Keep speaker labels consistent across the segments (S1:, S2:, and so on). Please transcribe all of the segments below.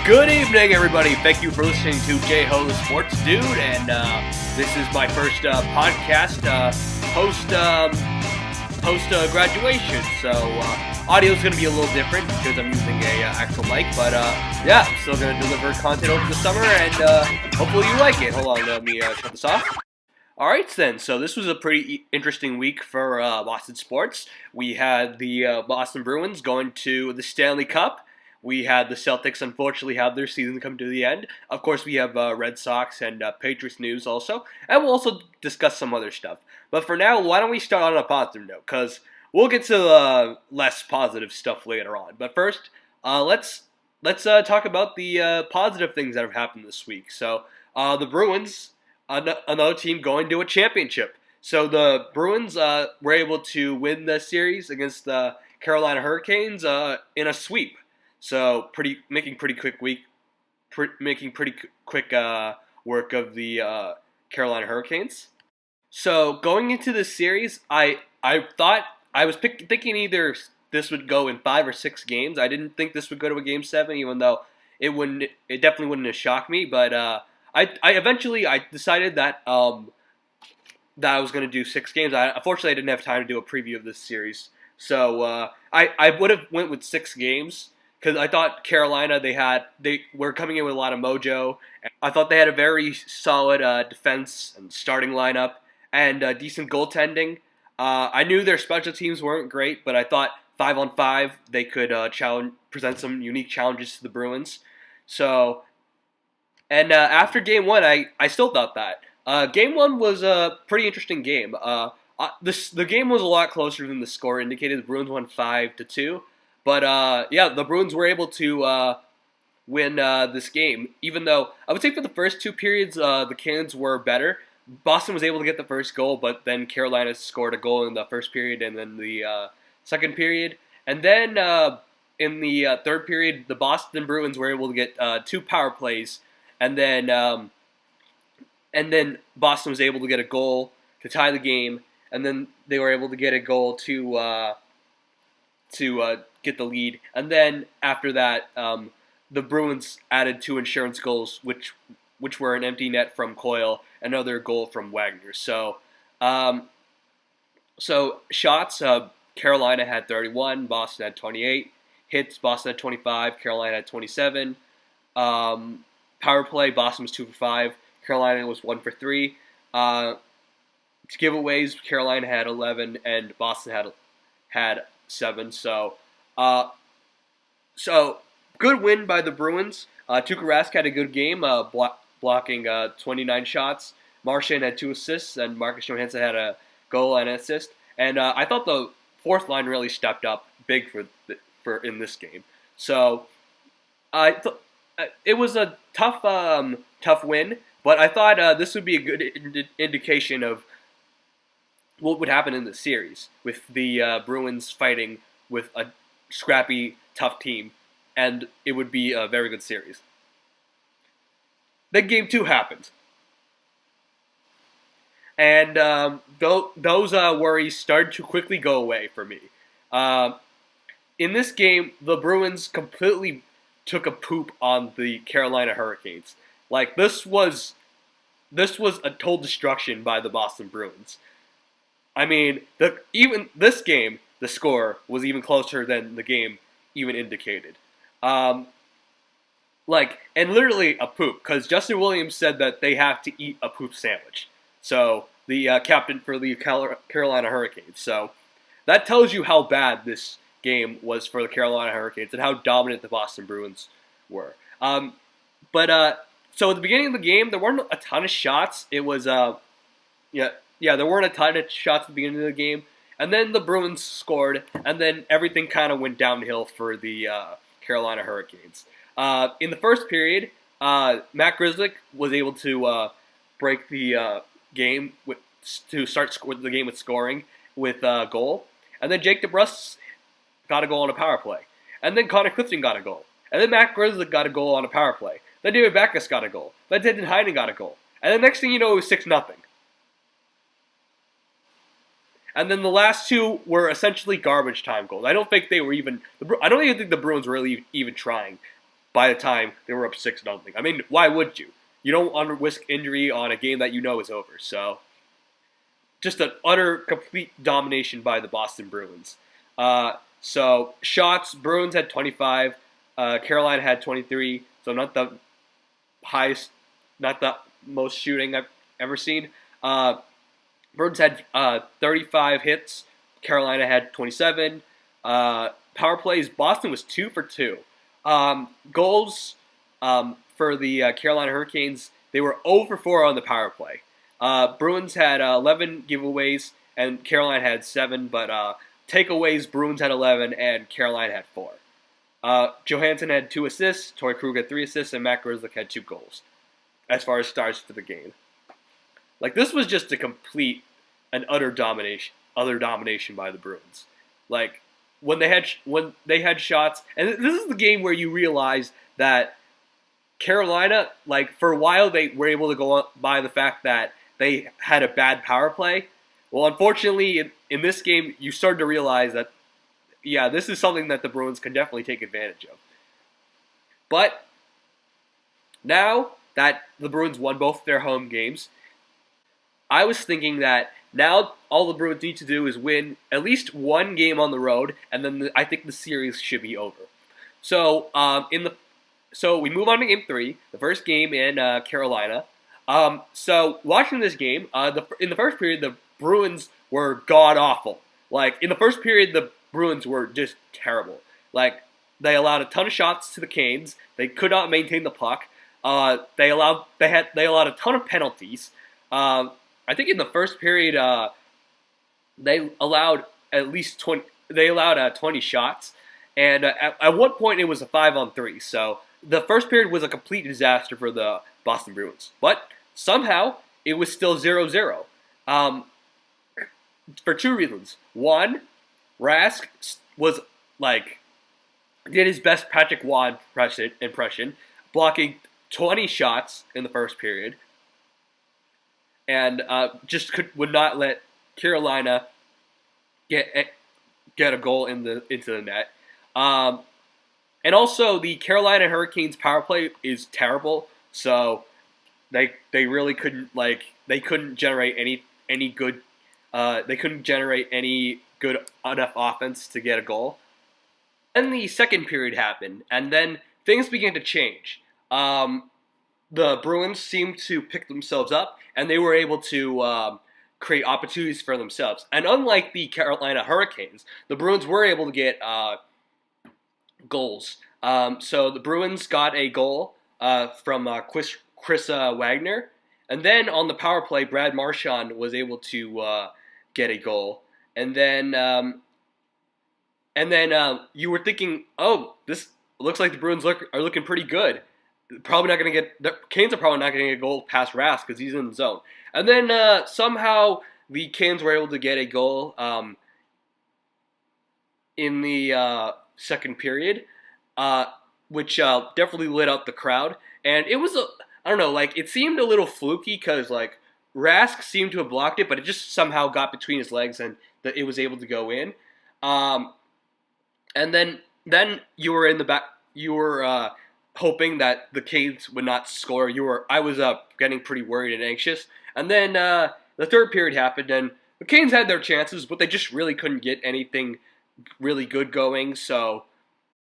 S1: Good evening, everybody. Thank you for listening to J-Ho the Sports Dude, and this is my first podcast post graduation. So audio is going to be a little different because I'm using a actual mic, but yeah, I'm still going to deliver content over the summer, and hopefully you like it. Hold on, let me shut this off. All right, then. So this was a pretty interesting week for Boston sports. We had the Boston Bruins going to the Stanley Cup. We had the Celtics, unfortunately, have their season come to the end. Of course, we have Red Sox and Patriots news also. And we'll also discuss some other stuff. But for now, why don't we start on a positive note? Because we'll get to less positive stuff later on. But first, let's talk about the positive things that have happened this week. So the Bruins, another team going to a championship. So the Bruins were able to win the series against the Carolina Hurricanes in a sweep. So making pretty quick work of the Carolina Hurricanes. So going into this series, I thought I was thinking either this would go in 5 or 6 games. I didn't think this would go to a game 7, even though it definitely wouldn't have shocked me. But I eventually decided that that I was going to do 6 games. Unfortunately, I didn't have time to do a preview of this series, so I would have went with 6 games. Because I thought Carolina, they were coming in with a lot of mojo. I thought they had a very solid defense and starting lineup and decent goaltending. I knew their special teams weren't great, but I thought 5-on-5 they could present some unique challenges to the Bruins. So, and after Game 1, I still thought that. Game 1 was a pretty interesting game. The game was a lot closer than the score indicated. The Bruins won 5-2. But, yeah, the Bruins were able to win this game, even though I would say for the first 2 periods, the Canucks were better. Boston was able to get the first goal, but then Carolina scored a goal in the first period and then the second period. And then in the third period, the Boston Bruins were able to get 2 power plays, and then Boston was able to get a goal to tie the game, and then they were able to get a goal to get the lead, and then after that, the Bruins added 2 insurance goals, which were an empty net from Coyle, another goal from Wagner. So, shots, Carolina had 31, Boston had 28. Hits, Boston had 25, Carolina had 27. Power play, Boston was 2 for 5, Carolina was 1 for 3. Giveaways, Carolina had 11, and Boston had 7. So good win by the Bruins. Tuukka Rask had a good game, blocking 29 shots. Marchand had 2 assists, and Marcus Johansson had a goal and an assist. And I thought the fourth line really stepped up big for in this game. So it was a tough win, but I thought this would be a good indication of what would happen in the series with the Bruins fighting with a scrappy, tough team, and it would be a very good series. Then Game 2 happened. And those worries started to quickly go away for me. In this game, the Bruins completely took a poop on the Carolina Hurricanes. Like, this was a total destruction by the Boston Bruins. I mean, even this game, the score was even closer than the game even indicated. And literally a poop, because Justin Williams said that they have to eat a poop sandwich. So, the captain for the Carolina Hurricanes. So, that tells you how bad this game was for the Carolina Hurricanes and how dominant the Boston Bruins were. So at the beginning of the game, there weren't a ton of shots. It was, there weren't a ton of shots at the beginning of the game. And then the Bruins scored, and then everything kind of went downhill for the Carolina Hurricanes. In the first period, Matt Grzelcyk was able to break the game to start the game with scoring with a goal. And then Jake DeBrusk got a goal on a power play. And then Connor Clifton got a goal. And then Matt Grzelcyk got a goal on a power play. Then David Backes got a goal. Then Denton Heinen got a goal. And the next thing you know, it was 6-0. And then the last 2 were essentially garbage time goals. I don't think they were even. I don't even think the Bruins were really even trying. by the time they were up 6-0. I mean, why would you? You don't want to risk injury on a game that you know is over. So, just an utter, complete domination by the Boston Bruins. So, shots, Bruins had 25, Carolina had 23, so not the highest, not the most shooting I've ever seen. Bruins had 35 hits, Carolina had 27. Power plays, Boston was 2 for 2. Goals for the Carolina Hurricanes, they were 0 for 4 on the power play. Bruins had 11 giveaways, and Carolina had 7, but takeaways, Bruins had 11, and Carolina had 4. Johansson had 2 assists, Torrey Krug had 3 assists, and Matt Grzelcyk had 2 goals as far as starts for the game. Like, this was just a complete and utter domination by the Bruins. Like, when they had shots, and this is the game where you realize that Carolina, like, for a while they were able to go by the fact that they had a bad power play. Well, unfortunately, in this game, you started to realize that, yeah, this is something that the Bruins can definitely take advantage of. But now that the Bruins won both their home games, I was thinking that now all the Bruins need to do is win at least one game on the road, and then I think the series should be over. So so we move on to Game 3, the first game in Carolina. So watching this game, in the first period, the Bruins were god-awful. Like, in the first period, the Bruins were just terrible. Like, they allowed a ton of shots to the Canes. They could not maintain the puck. They allowed a ton of penalties. I think in the first period, they allowed at least 20. They allowed 20 shots, and at one point it was a 5-on-3. So the first period was a complete disaster for the Boston Bruins. But somehow it was still 0-0. For 2 reasons. One, Rask was did his best Patrick Waugh impression, blocking 20 shots in the first period, and would not let Carolina get a goal into the net. And also, the Carolina Hurricanes power play is terrible, so they really couldn't generate any good. They couldn't generate any good enough offense to get a goal. Then the second period happened, and then things began to change. The Bruins seemed to pick themselves up, and they were able to create opportunities for themselves. And unlike the Carolina Hurricanes, the Bruins were able to get goals. So the Bruins got a goal from Chris Wagner, and then on the power play, Brad Marchand was able to get a goal. And then you were thinking, oh, this looks like the Bruins are looking pretty good. Probably not going to get the Canes are probably not going to get a goal past Rask because he's in the zone. And then somehow the Canes were able to get a goal in the second period, which definitely lit up the crowd. And it was I don't know, it seemed a little fluky because Rask seemed to have blocked it, but it just somehow got between his legs and it was able to go in. And then you were in the back. You were hoping that the Canes would not score. I was getting pretty worried and anxious. And then the third period happened, and the Canes had their chances, but they just really couldn't get anything really good going. So,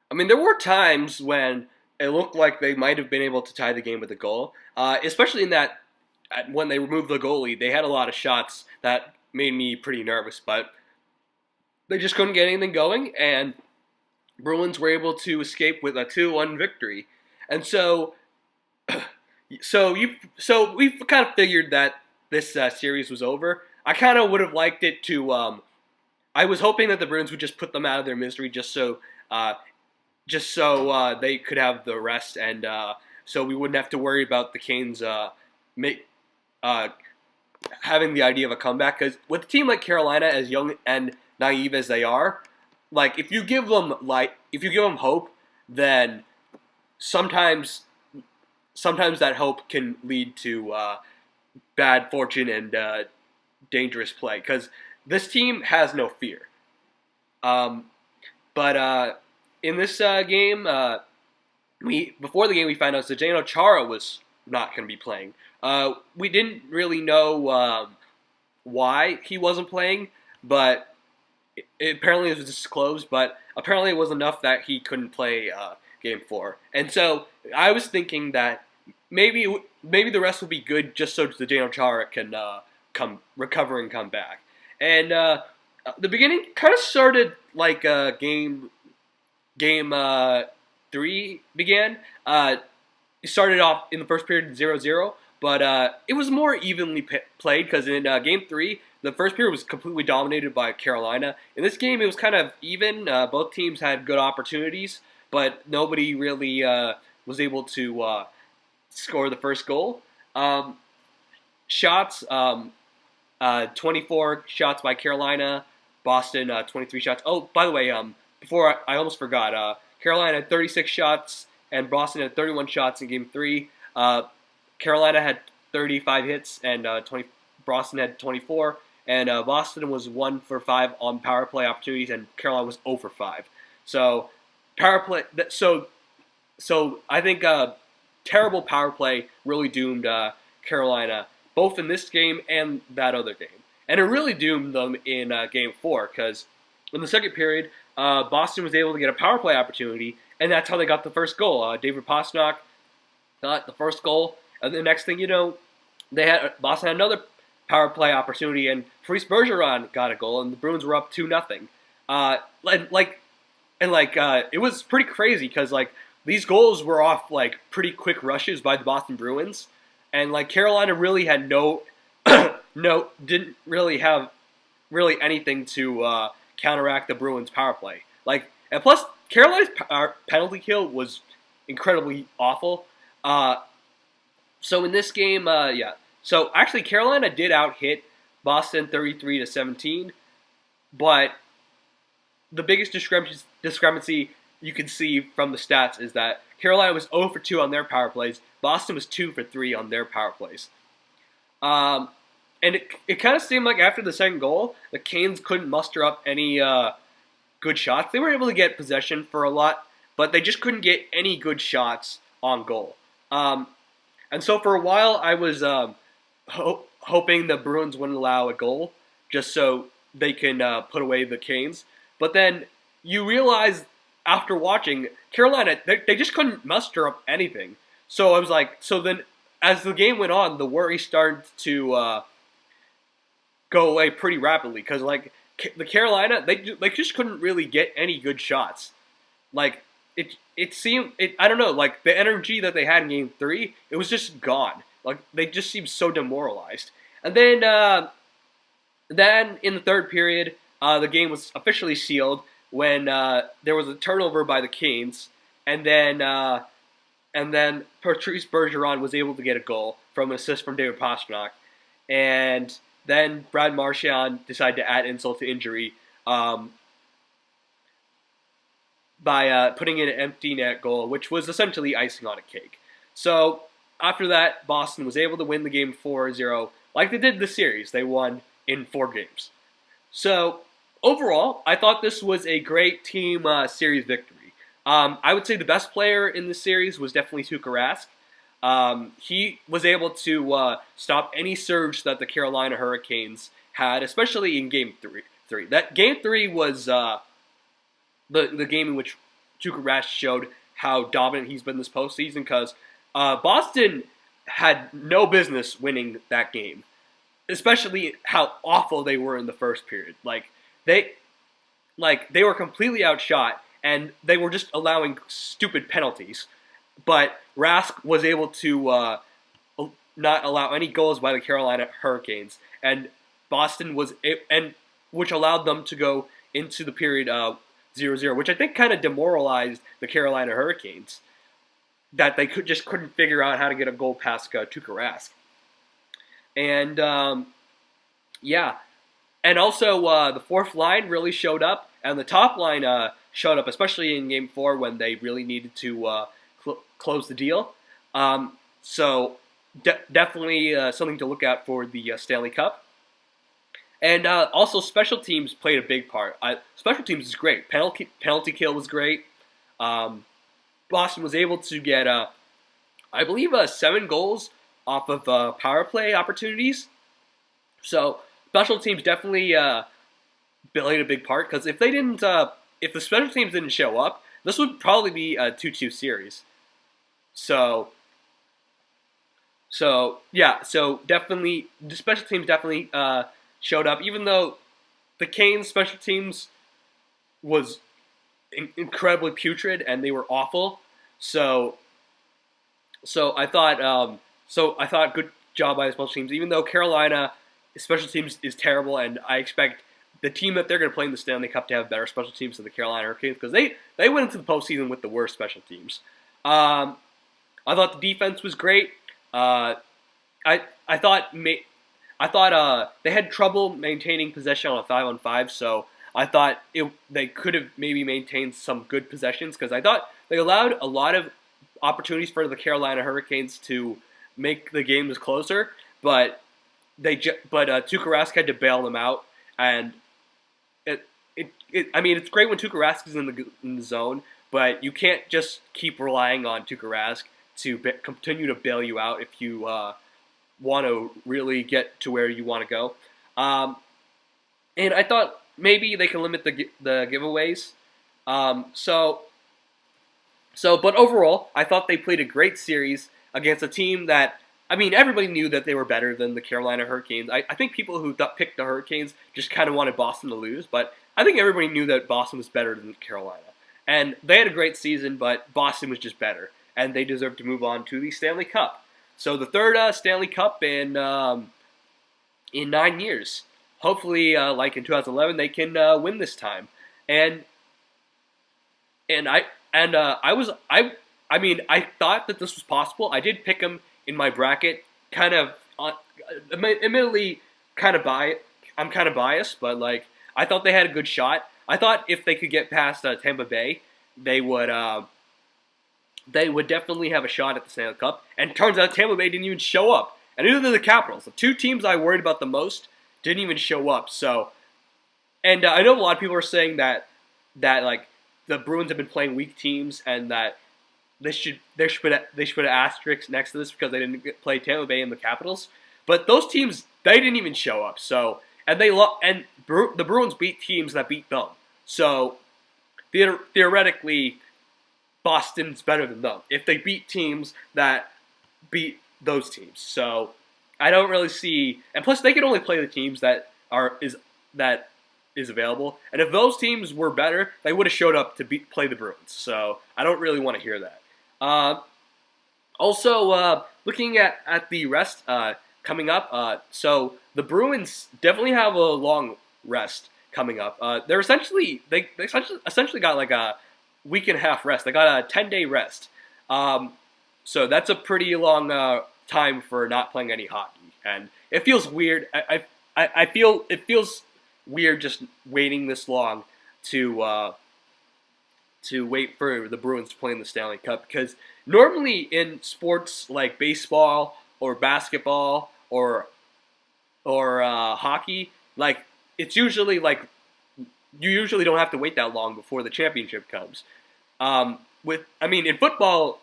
S1: I mean, there were times when it looked like they might have been able to tie the game with a goal, especially in that when they removed the goalie, they had a lot of shots that made me pretty nervous, but they just couldn't get anything going, and Bruins were able to escape with a 2-1 victory. And so we kind of figured that this series was over. I kind of would have liked it to. I was hoping that the Bruins would just put them out of their misery, just so they could have the rest, and so we wouldn't have to worry about the Canes having the idea of a comeback. Because with a team like Carolina, as young and naive as they are, if you give them hope, then sometimes that hope can lead to bad fortune and dangerous play. Because this team has no fear. But in this game, we before the game we found out Zdeno Chara was not going to be playing. We didn't really know why he wasn't playing, but apparently it was disclosed. But apparently it was enough that he couldn't play Game 4. And so I was thinking that maybe the rest will be good just so Zdeno Chara can recover and come back. And the beginning kind of started like game 3 began. It started off in the first period 0-0, but it was more evenly played because in game 3, the first period was completely dominated by Carolina. In this game, it was kind of even. Both teams had good opportunities, but nobody really was able to score the first goal. Shots, 24 shots by Carolina, Boston 23 shots. Oh, by the way, before I almost forgot, Carolina had 36 shots and Boston had 31 shots in Game 3. Carolina had 35 hits and Boston had 24. And Boston was 1 for 5 on power play opportunities, and Carolina was 0 for 5. So power play. So I think terrible power play really doomed Carolina, both in this game and that other game. And it really doomed them in Game 4, because in the second period, Boston was able to get a power play opportunity, and that's how they got the first goal. David Pastrnak got the first goal, and the next thing you know, Boston had another power play opportunity, and Patrice Bergeron got a goal, and the Bruins were up 2-0. It was pretty crazy because these goals were off pretty quick rushes by the Boston Bruins, and Carolina really had didn't really have anything to counteract the Bruins power play. And plus Carolina's penalty kill was incredibly awful. So in this game, So actually, Carolina did out-hit Boston 33-17, but the biggest discrepancy you can see from the stats is that Carolina was 0 for 2 on their power plays. Boston was 2 for 3 on their power plays. And it kind of seemed like after the second goal, the Canes couldn't muster up any good shots. They were able to get possession for a lot, but they just couldn't get any good shots on goal. And so for a while, I was hoping the Bruins wouldn't allow a goal just so they can put away the Canes. But then you realize after watching, Carolina, they just couldn't muster up anything. So I was so then as the game went on, the worry started to go away pretty rapidly because the Carolina, they just couldn't really get any good shots. It seemed, I don't know, the energy that they had in Game 3, it was just gone. They just seemed so demoralized. And then in the third period, the game was officially sealed when there was a turnover by the Canes, and then Patrice Bergeron was able to get a goal from an assist from David Pastrnak, and then Brad Marchand decided to add insult to injury by putting in an empty net goal, which was essentially icing on a cake. So after that, Boston was able to win the game 4-0, like they did the series. They won in 4 games. So overall, I thought this was a great team series victory. I would say the best player in the series was definitely Tuukka Rask. He was able to stop any surge that the Carolina Hurricanes had, especially in Game 3. That Game 3 was the game in which Tuukka Rask showed how dominant he's been this postseason, because Boston had no business winning that game, especially how awful they were in the first period. They were completely outshot, and they were just allowing stupid penalties. But Rask was able to not allow any goals by the Carolina Hurricanes, and Boston which allowed them to go into the period 0-0, which I think kind of demoralized the Carolina Hurricanes, that they couldn't figure out how to get a goal past Tuukka Rask. And and also the fourth line really showed up, and the top line showed up, especially in Game 4 when they really needed to close the deal. So definitely something to look at for the Stanley Cup. And also special teams played a big part. Special teams is great. Penalty kill was great. Boston was able to get, I believe, 7 goals off of power play opportunities. So special teams definitely played a big part because if they didn't, if the special teams didn't show up, this would probably be a 2-2 series. So yeah, so definitely the special teams definitely showed up, even though the Canes special teams was incredibly putrid and they were awful. So I thought good job by the special teams, even though Carolina special teams is terrible, and I expect the team that they're going to play in the Stanley Cup to have better special teams than the Carolina Hurricanes because they went into the postseason with the worst special teams. I thought the defense was great. I thought they had trouble maintaining possession on a 5-on-5, so I thought they could have maybe maintained some good possessions because I thought they allowed a lot of opportunities for the Carolina Hurricanes to make the games closer, but Tuukka Rask had to bail them out, and I mean it's great when Tuukka Rask is in the zone, but you can't just keep relying on Tuukka Rask to continue to bail you out if you want to really get to where you want to go. And I thought maybe they can limit the giveaways. But overall, I thought they played a great series against a team that, I mean, everybody knew that they were better than the Carolina Hurricanes. I think people who picked the Hurricanes just kind of wanted Boston to lose, but I think everybody knew that Boston was better than Carolina. And they had a great season, but Boston was just better, and they deserved to move on to the Stanley Cup. So the third Stanley Cup in 9 years. Hopefully, like in 2011, they can win this time. I thought that this was possible. I did pick them in my bracket, kind of, admittedly, I'm kind of biased, but like I thought they had a good shot. I thought if they could get past Tampa Bay, they would definitely have a shot at the Stanley Cup. And it turns out Tampa Bay didn't even show up, and neither did the Capitals. The two teams I worried about the most didn't even show up. So, and I know a lot of people are saying that like the Bruins have been playing weak teams, and that they should put an asterisk next to this because they didn't play Tampa Bay and the Capitals. But those teams, they didn't even show up. So, and the Bruins beat teams that beat them. So theoretically, Boston's better than them if they beat teams that beat those teams. So I don't really see, and plus they can only play the teams that is available. And if those teams were better, they would have showed up to play the Bruins. So I don't really want to hear that. Also, looking at the rest coming up, so the Bruins definitely have a long rest coming up. They're essentially got like a week and a half rest. They got a 10-day rest. So that's a pretty long time for not playing any hockey, and it feels weird. I feel it feels weird just waiting this long to wait for the Bruins to play in the Stanley Cup, because normally in sports like baseball or basketball or hockey, like it's usually like you usually don't have to wait that long before the championship comes. In football,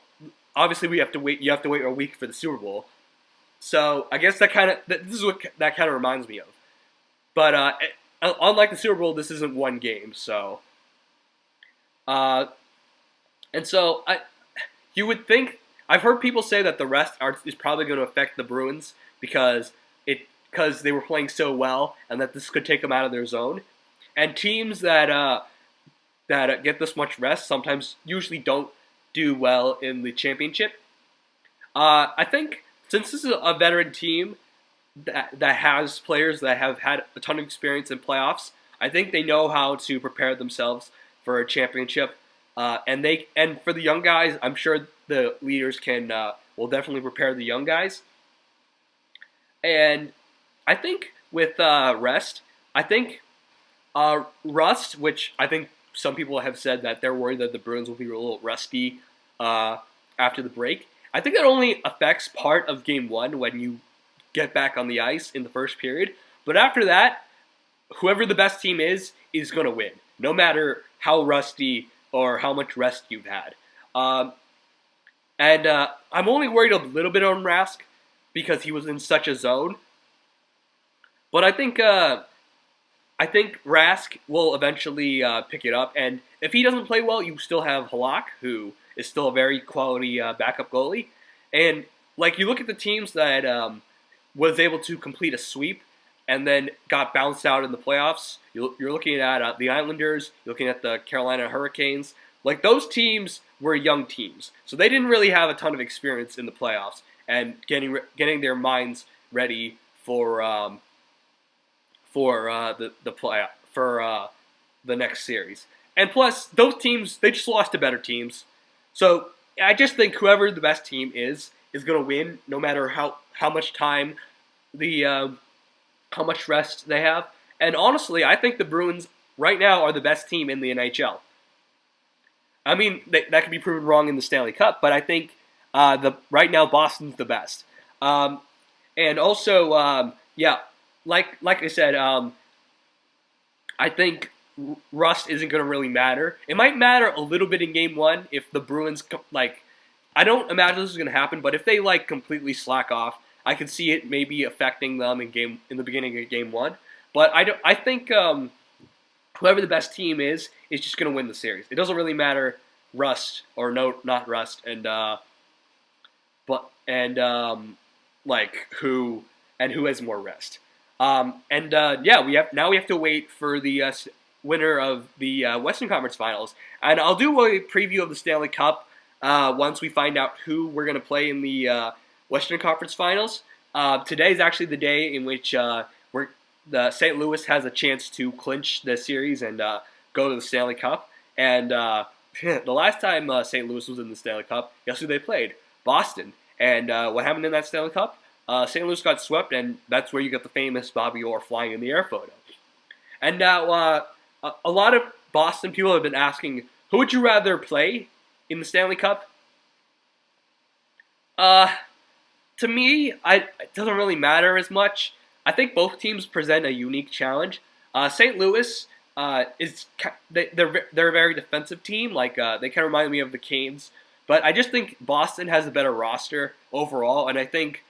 S1: obviously you have to wait a week for the Super Bowl. So I guess this is what that kind of reminds me of. But unlike the Super Bowl, this isn't one game. So, you would think, I've heard people say that the rest is probably going to affect the Bruins because they were playing so well, and that this could take them out of their zone. And teams that get this much rest sometimes usually don't do well in the championship. I think since this is a veteran team that has players that have had a ton of experience in playoffs, I think they know how to prepare themselves for a championship. And for the young guys, I'm sure the leaders will definitely prepare the young guys. And I think with rest, I think rust, which I think some people have said that they're worried that the Bruins will be a little rusty after the break. I think that only affects part of Game 1 when you get back on the ice in the first period. But after that, whoever the best team is going to win, no matter how rusty or how much rest you've had. Um, and I'm only worried a little bit on Rask because he was in such a zone. But I think Rask will eventually pick it up, and if he doesn't play well, you still have Halak, who is still a very quality backup goalie. And like you look at the teams that was able to complete a sweep and then got bounced out in the playoffs. You're looking at the Islanders. You're looking at the Carolina Hurricanes. Like those teams were young teams, so they didn't really have a ton of experience in the playoffs and getting their minds ready for the play for the next series. And plus, those teams they just lost to better teams. So I just think whoever the best team is going to win, no matter how much time the how much rest they have. And honestly, I think the Bruins right now are the best team in the NHL. I mean, that could be proven wrong in the Stanley Cup, but I think the right now Boston's the best. And also, yeah, like I said, I think rust isn't going to really matter. It might matter a little bit in Game 1 if the Bruins, like, I don't imagine this is going to happen, but if they, like, completely slack off, I could see it maybe affecting them in the beginning of Game 1. But I think whoever the best team is just going to win the series. It doesn't really matter rust or not rust, and like who has more rest. Yeah, we have to wait for the winner of the Western Conference Finals, and I'll do a preview of the Stanley Cup once we find out who we're going to play in the Western Conference Finals. Today is actually the day in which the St. Louis has a chance to clinch the series and go to the Stanley Cup. And the last time St. Louis was in the Stanley Cup, guess who they played? Boston. And what happened in that Stanley Cup? St. Louis got swept, and that's where you get the famous Bobby Orr flying in the air photo. And now a lot of Boston people have been asking, who would you rather play in the Stanley Cup? To me, it doesn't really matter as much. I think both teams present a unique challenge. St. Louis they're a very defensive team. Like they kind of remind me of the Canes, but I just think Boston has a better roster overall, and I think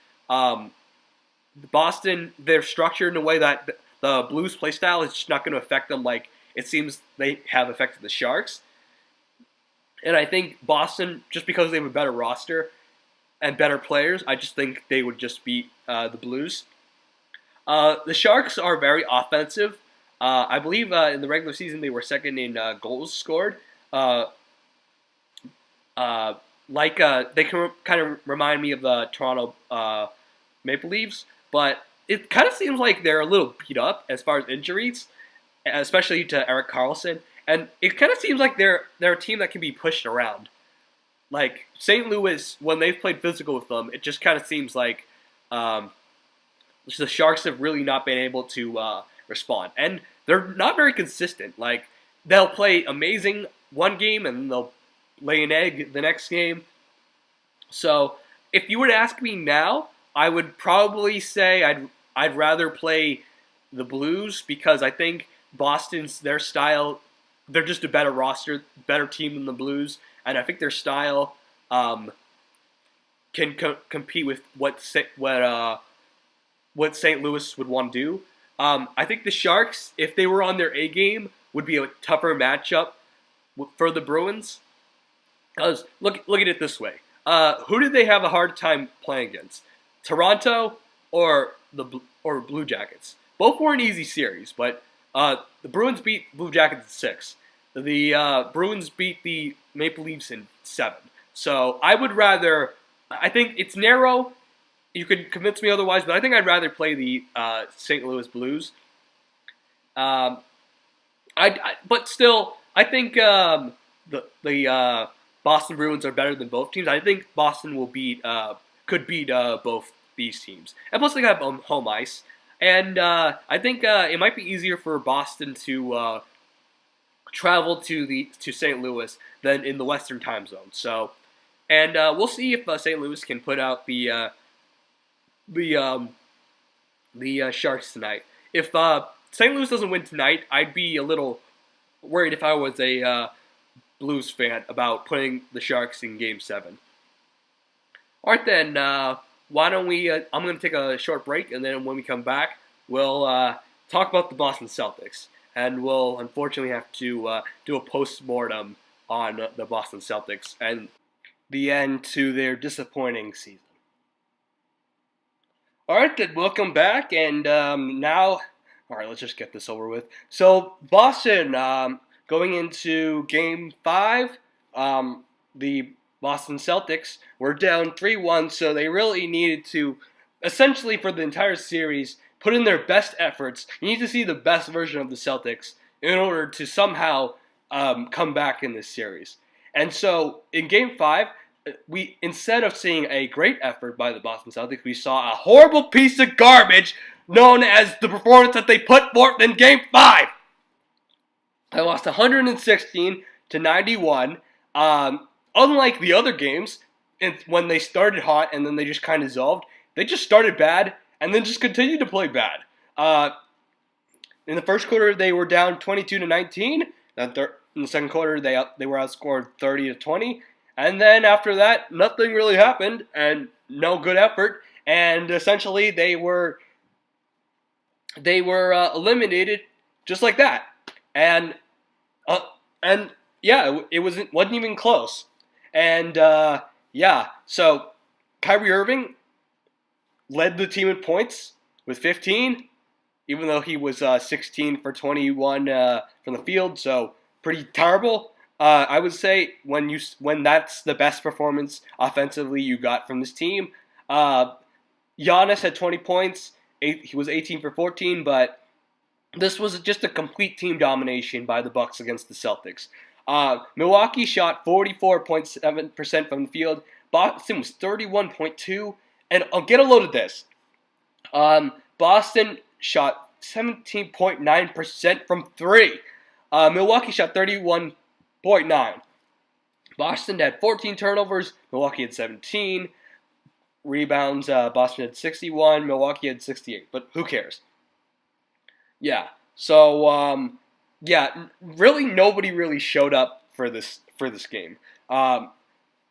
S1: Boston they're structured in a way that the Blues play style is just not going to affect them like it seems they have affected the Sharks. And I think Boston, just because they have a better roster and better players, I just think they would just beat the Blues. The Sharks are very offensive. I believe in the regular season they were second in goals scored. They can kind of remind me of the Toronto Maple Leafs, but it kind of seems like they're a little beat up as far as injuries, especially to Erik Karlsson. And it kind of seems like they're a team that can be pushed around. Like St. Louis, when they've played physical with them, it just kind of seems like the Sharks have really not been able to respond. And they're not very consistent. Like, they'll play amazing one game and they'll lay an egg the next game. So, if you were to ask me now, I would probably say I'd rather play the Blues because I think Boston's, their style, they're just a better roster, better team than the Blues. And I think their style can compete with what St. Louis would want to do. I think the Sharks, if they were on their A game, would be a tougher matchup for the Bruins. Because look at it this way: who did they have a hard time playing against? Toronto or Blue Jackets? Both weren't easy series, but the Bruins beat Blue Jackets in 6. The Bruins beat the Maple Leafs in 7. So I would rather. I think it's narrow. You could convince me otherwise, but I think I'd rather play the St. Louis Blues. But still, I think the Boston Bruins are better than both teams. I think Boston could beat both these teams, and plus they have home ice. And I think it might be easier for Boston to travel to St. Louis than in the Western Time Zone. So, and we'll see if St. Louis can put out the Sharks tonight. If St. Louis doesn't win tonight, I'd be a little worried if I was a Blues fan about putting the Sharks in Game 7. All right, then, why don't we, I'm going to take a short break, and then when we come back, we'll talk about the Boston Celtics. And we'll unfortunately have to do a post-mortem on the Boston Celtics and the end to their disappointing season. All right, then, welcome back, and now, all right, let's just get this over with. So, Boston, going into Game 5, the Boston Celtics were down 3-1, so they really needed to, essentially for the entire series, put in their best efforts. You need to see the best version of the Celtics in order to somehow come back in this series. And so, in Game 5, we, instead of seeing a great effort by the Boston Celtics, we saw a horrible piece of garbage known as the performance that they put forth in Game 5. They lost 116 to 91. Unlike the other games, when they started hot and then they just kind of dissolved, they just started bad and then just continued to play bad. In the first quarter, they were down 22 to 19. In the second quarter, they were outscored 30 to 20. And then after that, nothing really happened and no good effort. And essentially, they were eliminated just like that. And yeah, it wasn't even close. And yeah, so Kyrie Irving led the team in points with 15, even though he was 16 for 21 from the field, so pretty terrible. I would say when that's the best performance offensively you got from this team. Giannis had 20 points. He was 18 for 14, but this was just a complete team domination by the Bucks against the Celtics. Milwaukee shot 44.7% from the field. Boston was 31.2%. And I'll get a load of this. Boston shot 17.9% from 3. Milwaukee shot 31.9%. Boston had 14 turnovers. Milwaukee had 17. Rebounds, Boston had 61. Milwaukee had 68. But who cares? Yeah. So, yeah, really nobody really showed up for this game.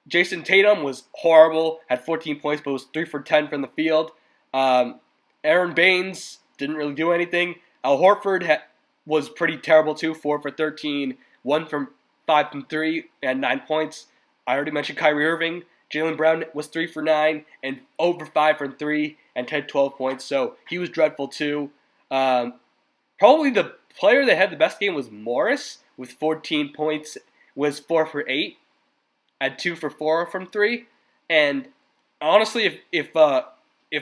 S1: Jason Tatum was horrible, had 14 points, but was 3 for 10 from the field. Aaron Baines didn't really do anything. Al Horford was pretty terrible too, 4 for 13, 5 from 3, and 9 points. I already mentioned Kyrie Irving. Jaylen Brown was 3 for 9 and over 5 from 3 and had 12 points, so he was dreadful too. Probably the player that had the best game was Morris with 14 points, was 4 for 8. At 2 for 4 from 3, and honestly, if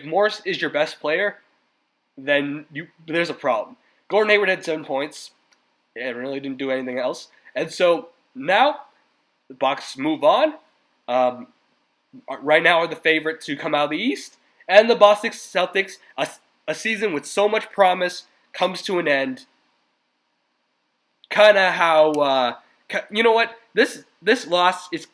S1: Morris is your best player, then there's a problem. Gordon Hayward had 7 points, and really didn't do anything else, and so now the Bucks move on. Right now are the favorite to come out of the East, and the Boston Celtics, a season with so much promise, comes to an end. Kind of how you know what this loss is.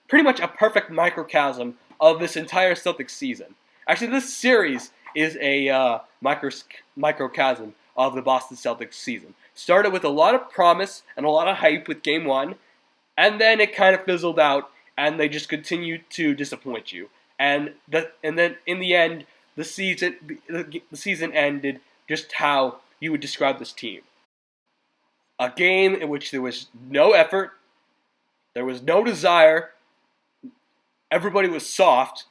S1: Pretty much a perfect microcosm of this entire Celtics season. Actually, this series is a microcosm of the Boston Celtics season. Started with a lot of promise and a lot of hype with Game 1, and then it kind of fizzled out, and they just continued to disappoint you. And then in the end, the season ended just how you would describe this team. A game in which there was no effort, there was no desire. Everybody was soft,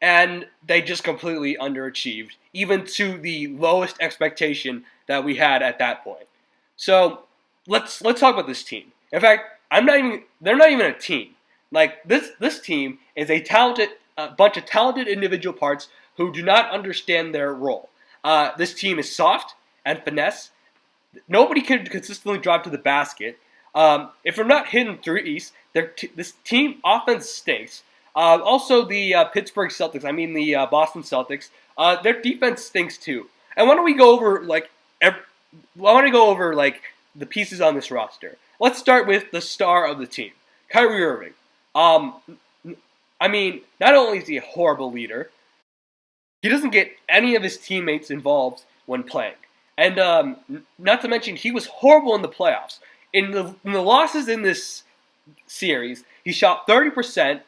S1: and they just completely underachieved, even to the lowest expectation that we had at that point. So let's talk about this team. In fact, they're not even a team. Like this team is a bunch of talented individual parts who do not understand their role. This team is soft and finesse. Nobody can consistently drive to the basket. If they're not hitting threes, this team offense stinks. Also, the Pittsburgh Celtics, the Boston Celtics, their defense stinks too. And why don't we go over the pieces on this roster? Let's start with the star of the team, Kyrie Irving. Not only is he a horrible leader, he doesn't get any of his teammates involved when playing. And not to mention, he was horrible in the playoffs. in the losses in this series, he shot 30%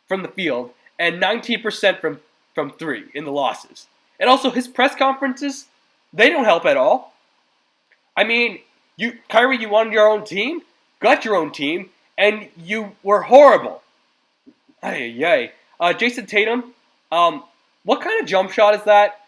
S1: from the field and 19% from three in the losses. And also his press conferences, they don't help at all. I mean, Kyrie, you wanted your own team, got your own team, and you were horrible. Ay. Jason Tatum, what kind of jump shot is that?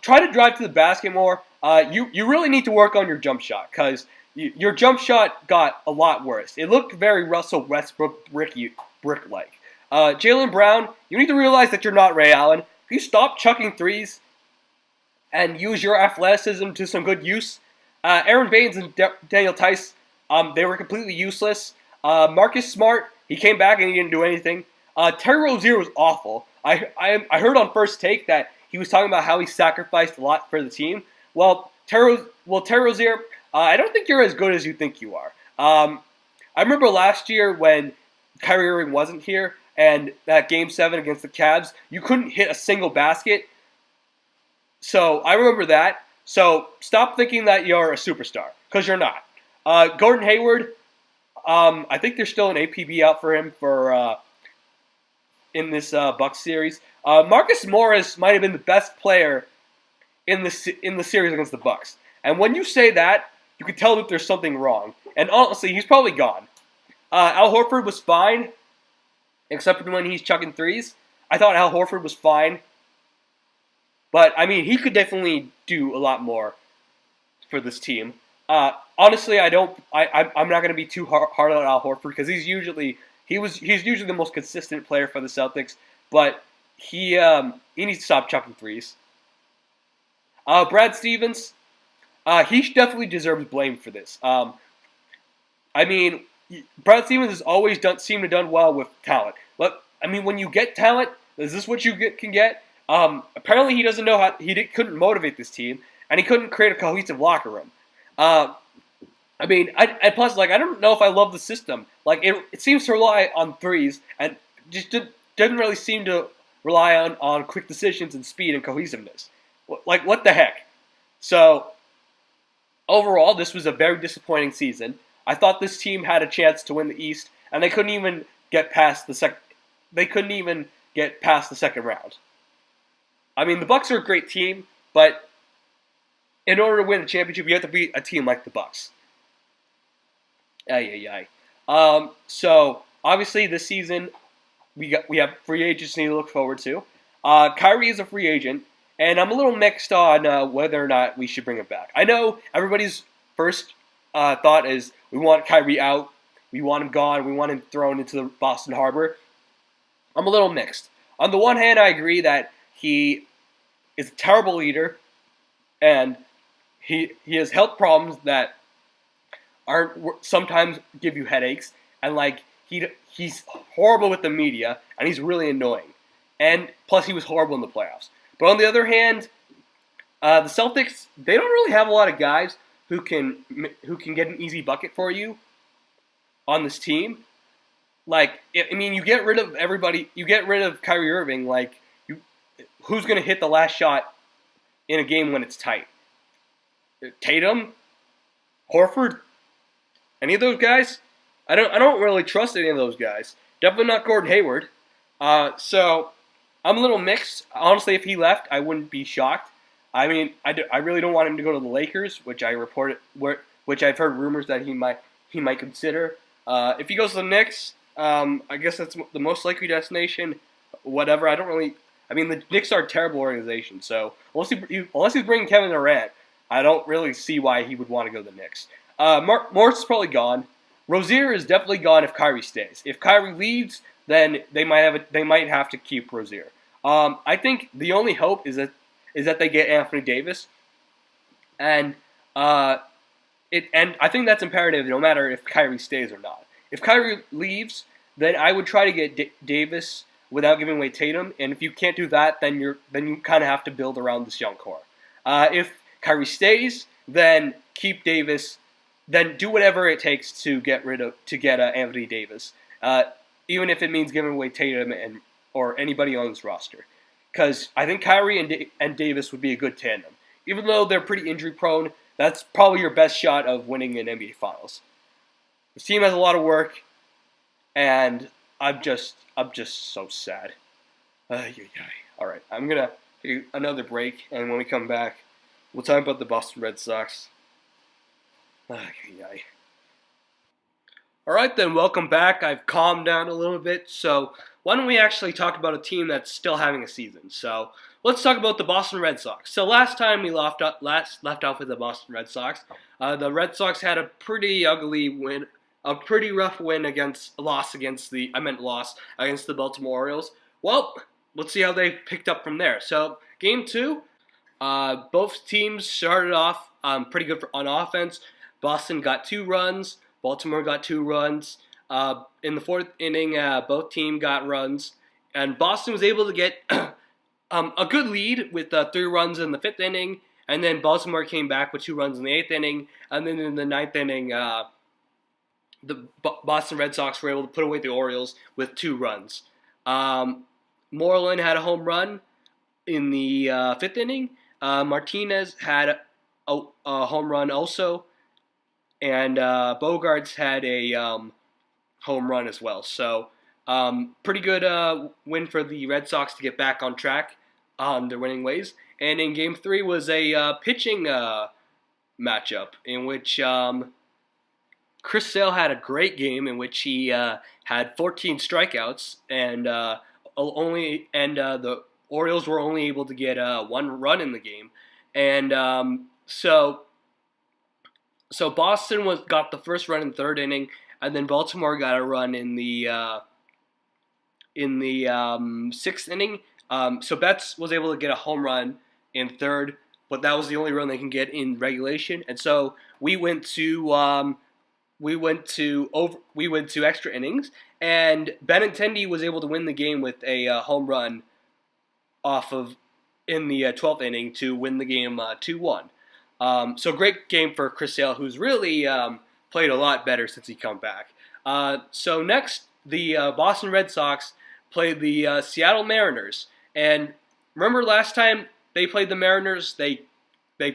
S1: Try to drive to the basket more. You really need to work on your jump shot because your jump shot got a lot worse. It looked very Russell Westbrook brick-like. Jaylen Brown, you need to realize that you're not Ray Allen. If you stop chucking threes and use your athleticism to some good use, Aaron Baines and Daniel Tice, they were completely useless. Marcus Smart, he came back and he didn't do anything. Terry Rozier was awful. I heard on First Take that he was talking about how he sacrificed a lot for the team. Well, Terry Rozier, I don't think you're as good as you think you are. I remember last year when Kyrie Irving wasn't here and that Game 7 against the Cavs, you couldn't hit a single basket. So I remember that. So stop thinking that you're a superstar because you're not. Gordon Hayward, I think there's still an APB out for him for in this Bucks series. Marcus Morris might have been the best player in the series against the Bucks. And when you say that, you can tell that there's something wrong. And honestly, he's probably gone. Al Horford was fine, except when he's chucking threes. I thought Al Horford was fine. But, I mean, he could definitely do a lot more for this team. Honestly, I'm not going to be too hard on Al Horford because he's usually the most consistent player for the Celtics. But he needs to stop chucking threes. Brad Stevens, he definitely deserves blame for this. I mean, Brad Stevens has always seemed to done well with talent. But I mean, when you get talent, is this what you can get? Apparently, he doesn't know how. Couldn't motivate this team, and he couldn't create a cohesive locker room. I mean, and plus, like, I don't know if I love the system. Like, it seems to rely on threes, and just doesn't really seem to rely on quick decisions and speed and cohesiveness. Like, what the heck? So, overall, this was a very disappointing season. I thought this team had a chance to win the East, and they couldn't even get past the second. They couldn't even get past the second round. I mean, the Bucks are a great team, but in order to win a championship, you have to beat a team like the Bucks. So obviously, this season we have free agency to look forward to. Kyrie is a free agent, and I'm a little mixed on whether or not we should bring him back. I know everybody's first thought is we want Kyrie out, we want him gone, we want him thrown into the Boston Harbor. I'm a little mixed. On the one hand, I agree that he is a terrible leader, and he has health problems that sometimes give you headaches, and like he's horrible with the media, and he's really annoying. And plus, he was horrible in the playoffs. But on the other hand, the Celtics, they don't really have a lot of guys who can get an easy bucket for you on this team. Like, I mean, you get rid of everybody. You get rid of Kyrie Irving. Like, who's going to hit the last shot in a game when it's tight? Tatum, Horford, any of those guys? I don't really trust any of those guys. Definitely not Gordon Hayward. So I'm a little mixed. Honestly, if he left, I wouldn't be shocked. I mean, I really don't want him to go to the Lakers, which which I've heard rumors that he might consider. If he goes to the Knicks, I guess that's the most likely destination. Whatever. I mean, the Knicks are a terrible organization. So unless he's bringing Kevin Durant, I don't really see why he would want to go to the Knicks. Morris is probably gone. Rozier is definitely gone if Kyrie stays. If Kyrie leaves, then they might have to keep Rozier. I think the only hope is that they get Anthony Davis, and I think that's imperative no matter if Kyrie stays or not. If Kyrie leaves, then I would try to get Davis without giving away Tatum, and if you can't do that, then you kind of have to build around this young core. If Kyrie stays, then keep Davis. Then do whatever it takes to get Anthony Davis, even if it means giving away Tatum or anybody on this roster. Because I think Kyrie and Davis would be a good tandem. Even though they're pretty injury prone, that's probably your best shot of winning an NBA Finals. This team has a lot of work, and I'm just so sad. All right, I'm gonna take another break, and when we come back, we'll talk about the Boston Red Sox. All right, then, welcome back. I've calmed down a little bit, so why don't we actually talk about a team that's still having a season? So let's talk about the Boston Red Sox. So last time we left off with the Boston Red Sox, the Red Sox had a pretty ugly win, a pretty rough loss against the Baltimore Orioles. Well, let's see how they picked up from there. So game 2, both teams started off pretty good on offense. Boston got 2 runs. Baltimore got 2 runs. In the 4th inning, both teams got runs. And Boston was able to get a good lead with 3 runs in the 5th inning. And then Baltimore came back with 2 runs in the 8th inning. And then in the 9th inning, the Boston Red Sox were able to put away the Orioles with 2 runs. Moreland had a home run in the 5th inning. Martinez had a home run also. And Bogarts had a home run as well. So pretty good win for the Red Sox to get back on track on their winning ways. And in Game 3 was a pitching matchup in which Chris Sale had a great game in which he had 14 strikeouts, and the Orioles were only able to get 1 run in the game. And so Boston got the first run in the 3rd inning, and then Baltimore got a run in the 6th inning. So Betts was able to get a home run in 3rd, but that was the only run they can get in regulation. And so we went to extra innings, and Benintendi was able to win the game with a home run in the 12th inning to win the game 2-1. So great game for Chris Sale, who's really played a lot better since he come back. So next, the Boston Red Sox played the Seattle Mariners. And remember last time they played the Mariners, they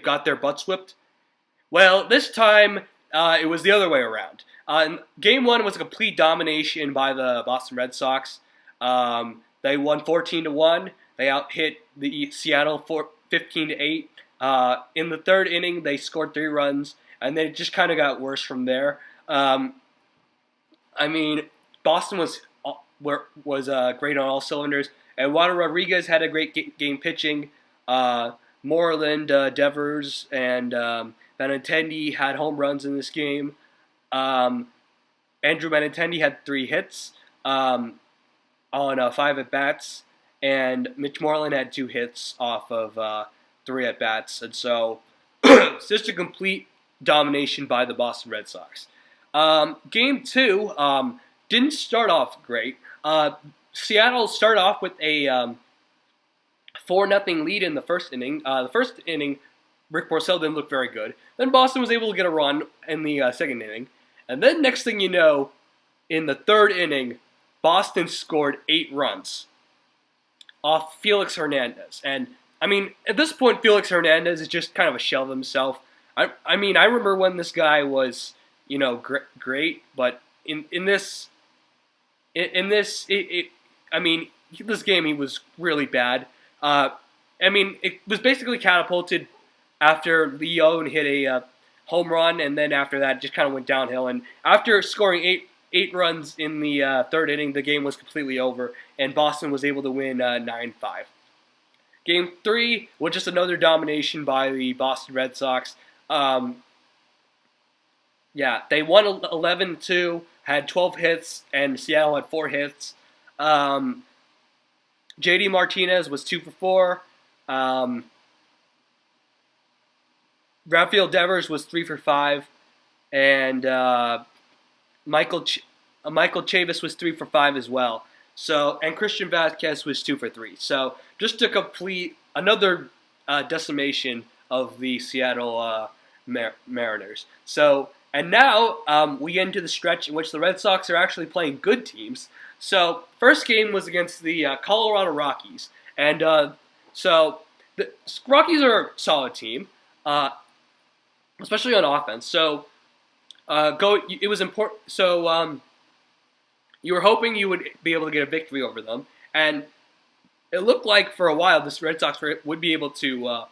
S1: got their butts whipped? Well, this time it was the other way around. Game 1 was a complete domination by the Boston Red Sox. They won 14-1. They out-hit the Seattle 15-8. In the 3rd inning, they scored 3 runs, and then it just kind of got worse from there. Boston was great on all cylinders. Eduardo Rodriguez had a great game pitching. Moreland, Devers, and Benintendi had home runs in this game. Andrew Benintendi had 3 hits on 5 at-bats, and Mitch Moreland had 2 hits off of 3 at-bats. And so it's just a complete domination by the Boston Red Sox. Game 2 didn't start off great. Seattle started off with a 4-0 lead in the 1st inning. The 1st inning, Rick Porcello didn't look very good. Then Boston was able to get a run in the 2nd inning. And then next thing you know, in the 3rd inning, Boston scored 8 runs off Felix Hernandez. And, at this point, Felix Hernandez is just kind of a shell of himself. I remember when this guy was, great, but in this game he was really bad. It was basically catapulted after Leone hit a home run, and then after that, it just kind of went downhill. And after scoring eight runs in the 3rd inning, the game was completely over, and Boston was able to win 9-5. Game 3 was just another domination by the Boston Red Sox. They won 11-2, had 12 hits, and Seattle had 4 hits. J.D. Martinez was 2 for 4. Rafael Devers was 3 for 5, and Michael Chavis was 3 for 5 as well. So, and Christian Vasquez was 2 for 3. So, just to complete another decimation of the Seattle Mariners. So, and now we get into the stretch in which the Red Sox are actually playing good teams. So, first game was against the Colorado Rockies, and so the Rockies are a solid team, especially on offense. So, It was important. So you were hoping you would be able to get a victory over them, and it looked like for a while this Red Sox would be able to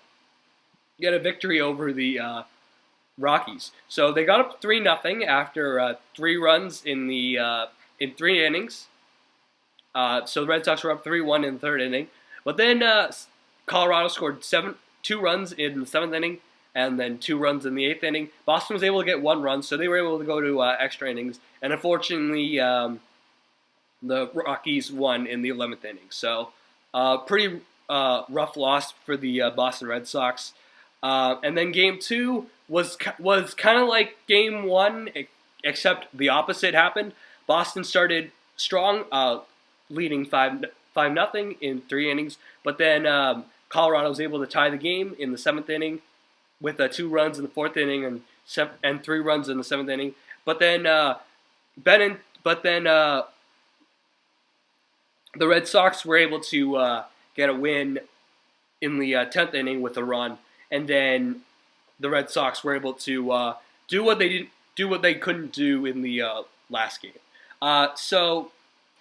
S1: get a victory over the Rockies. So they got up 3-0 after 3 runs in 3 innings. So the Red Sox were up 3-1 in the third inning, but then Colorado scored 2 runs in the seventh inning, and then 2 runs in the eighth inning. Boston was able to get 1 run, so they were able to go to extra innings, and unfortunately, the Rockies won in the 11th inning. So, pretty rough loss for the Boston Red Sox. And then Game 2 was kind of like Game 1, except the opposite happened. Boston started strong, leading 5-0 in 3 innings, but then Colorado was able to tie the game in the 7th inning with 2 runs in the 4th inning and 3 runs in the 7th inning. But then the Red Sox were able to get a win in the 10th inning with a run, and then the Red Sox were able to do what they couldn't do in the last game. So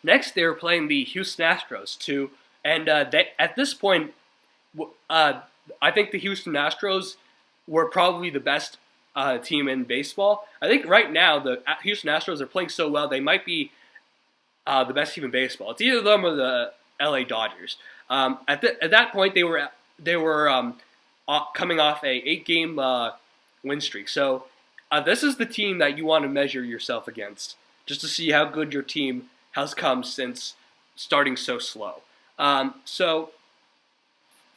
S1: next they were playing the Houston Astros too, and at this point, I think the Houston Astros were probably the best team in baseball. I think right now the Houston Astros are playing so well they might be the best team in baseball. It's either them or the LA Dodgers. At that point, they were coming off a 8-game win streak. So this is the team that you want to measure yourself against, just to see how good your team has come since starting so slow. So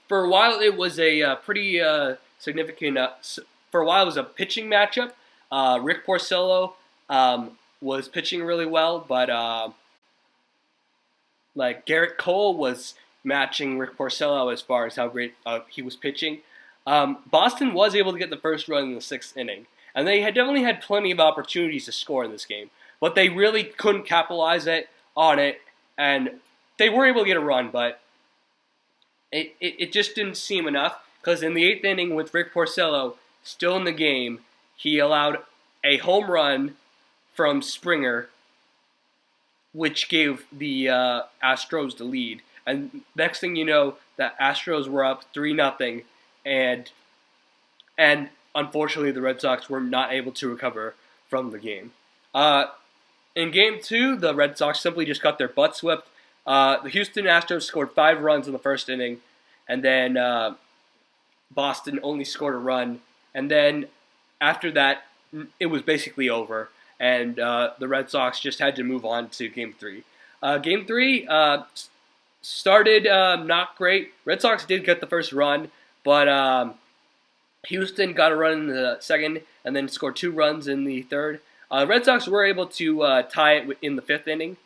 S1: for a while, it was a pretty significant. For a while, it was a pitching matchup. Rick Porcello was pitching really well, but like Garrett Cole was matching Rick Porcello as far as how great he was pitching. Boston was able to get the first run in the 6th inning, and they had definitely had plenty of opportunities to score in this game, but they really couldn't capitalize on it, and they were able to get a run, but it just didn't seem enough, because in the 8th inning with Rick Porcello still in the game, he allowed a home run from Springer, which gave the Astros the lead. And next thing you know, the Astros were up 3-0, and unfortunately the Red Sox were not able to recover from the game. In Game 2, the Red Sox simply just got their butts whipped. The Houston Astros scored 5 runs in the first inning, and then Boston only scored a run. And then after that, it was basically over, and the Red Sox just had to move on to Game 3. Game 3 started not great. Red Sox did get the first run, but Houston got a run in the second and then scored 2 runs in the third. Red Sox were able to tie it in the 5th inning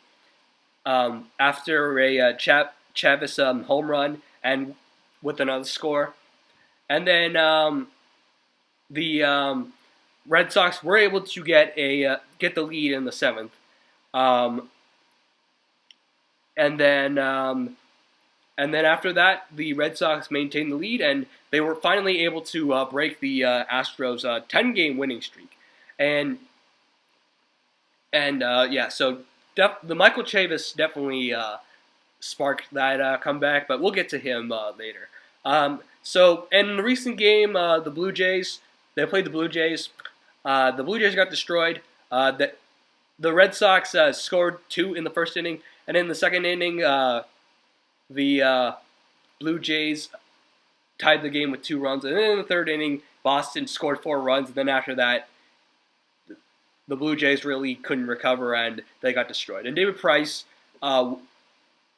S1: after a Chavis home run and with another score. And then the Red Sox were able to get the lead in the 7th. And then after that, the Red Sox maintained the lead, and they were finally able to break the Astros' 10-game winning streak. So the Michael Chavis definitely sparked that comeback, but we'll get to him later. So in the recent game, the Blue Jays, they played the Blue Jays. The Blue Jays got destroyed. The Red Sox scored 2 in the first inning, and in the second inning, the Blue Jays tied the game with 2 runs. And then in the third inning, Boston scored 4 runs. And then after that, the Blue Jays really couldn't recover, and they got destroyed. And David Price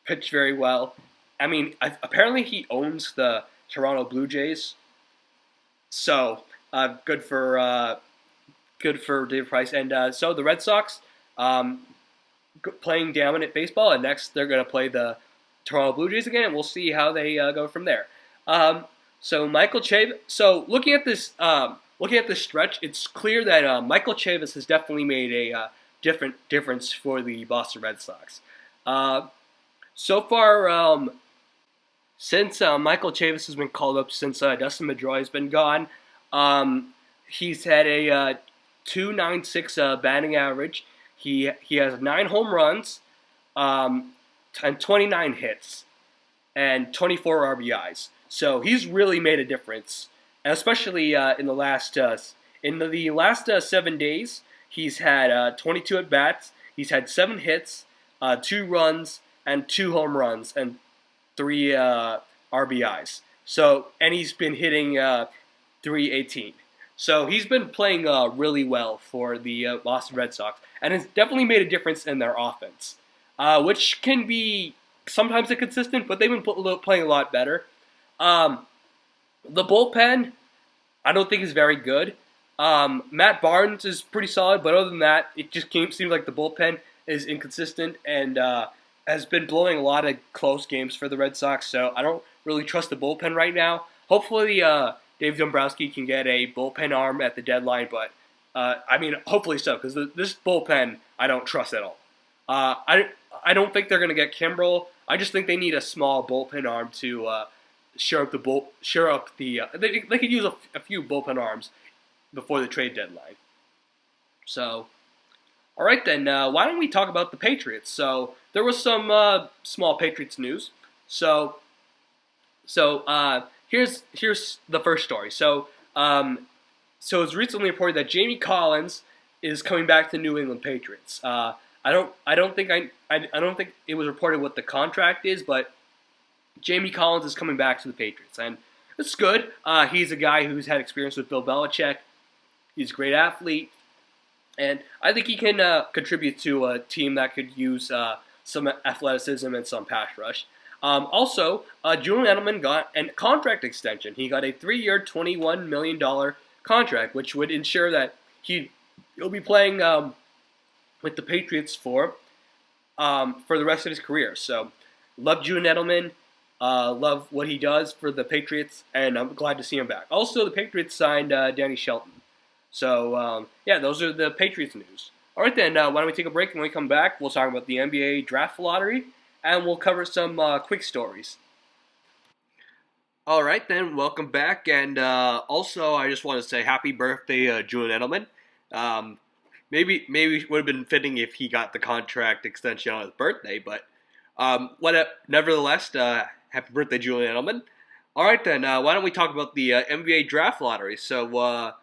S1: pitched very well. I mean, apparently he owns the Toronto Blue Jays. So good for David Price. And so the Red Sox playing dominant baseball, and next they're going to play the Toronto Blue Jays again, and we'll see how they go from there. So Michael Chavis. So looking at this stretch, it's clear that Michael Chavis has definitely made a difference for the Boston Red Sox. So far, since Michael Chavis has been called up, since Dustin Pedroia has been gone, he's had a .296 batting average. He has 9 home runs, and 29 hits, and 24 RBIs. So he's really made a difference, and especially in the last 7 days. He's had 22 at bats. He's had 7 hits, 2 runs, and 2 home runs, and 3 RBIs. So, and he's been hitting .318. So he's been playing really well for the Boston Red Sox, and it's definitely made a difference in their offense, which can be sometimes inconsistent, but they've been playing a lot better. The bullpen, I don't think is very good. Matt Barnes is pretty solid, but other than that, it just seems like the bullpen is inconsistent and has been blowing a lot of close games for the Red Sox, so I don't really trust the bullpen right now. Hopefully, Dave Dombrowski can get a bullpen arm at the deadline, but hopefully so, because this bullpen I don't trust at all. I don't think they're going to get Kimbrel. I just think they need a small bullpen arm to shore up the. They could use a few bullpen arms before the trade deadline. So, all right then. Why don't we talk about the Patriots? So there was some small Patriots news. So here's the first story. So it's recently reported that Jamie Collins is coming back to New England Patriots. I don't think it was reported what the contract is, but Jamie Collins is coming back to the Patriots, and it's good. He's a guy who's had experience with Bill Belichick. He's a great athlete, and I think he can contribute to a team that could use some athleticism and some pass rush. Also, Julian Edelman got a contract extension. He got a 3-year, $21 million contract, which would ensure that he'll be playing with the Patriots for the rest of his career. So, love Julian Edelman. Love what he does for the Patriots, and I'm glad to see him back. Also, the Patriots signed Danny Shelton. So, those are the Patriots news. All right, then, why don't we take a break? When we come back, we'll talk about the NBA draft lottery, and we'll cover some quick stories. All right, then, welcome back. And also, I just want to say happy birthday, Julian Edelman. Maybe it would have been fitting if he got the contract extension on his birthday, but nevertheless, happy birthday, Julian Edelman. All right, then, why don't we talk about the NBA draft lottery? So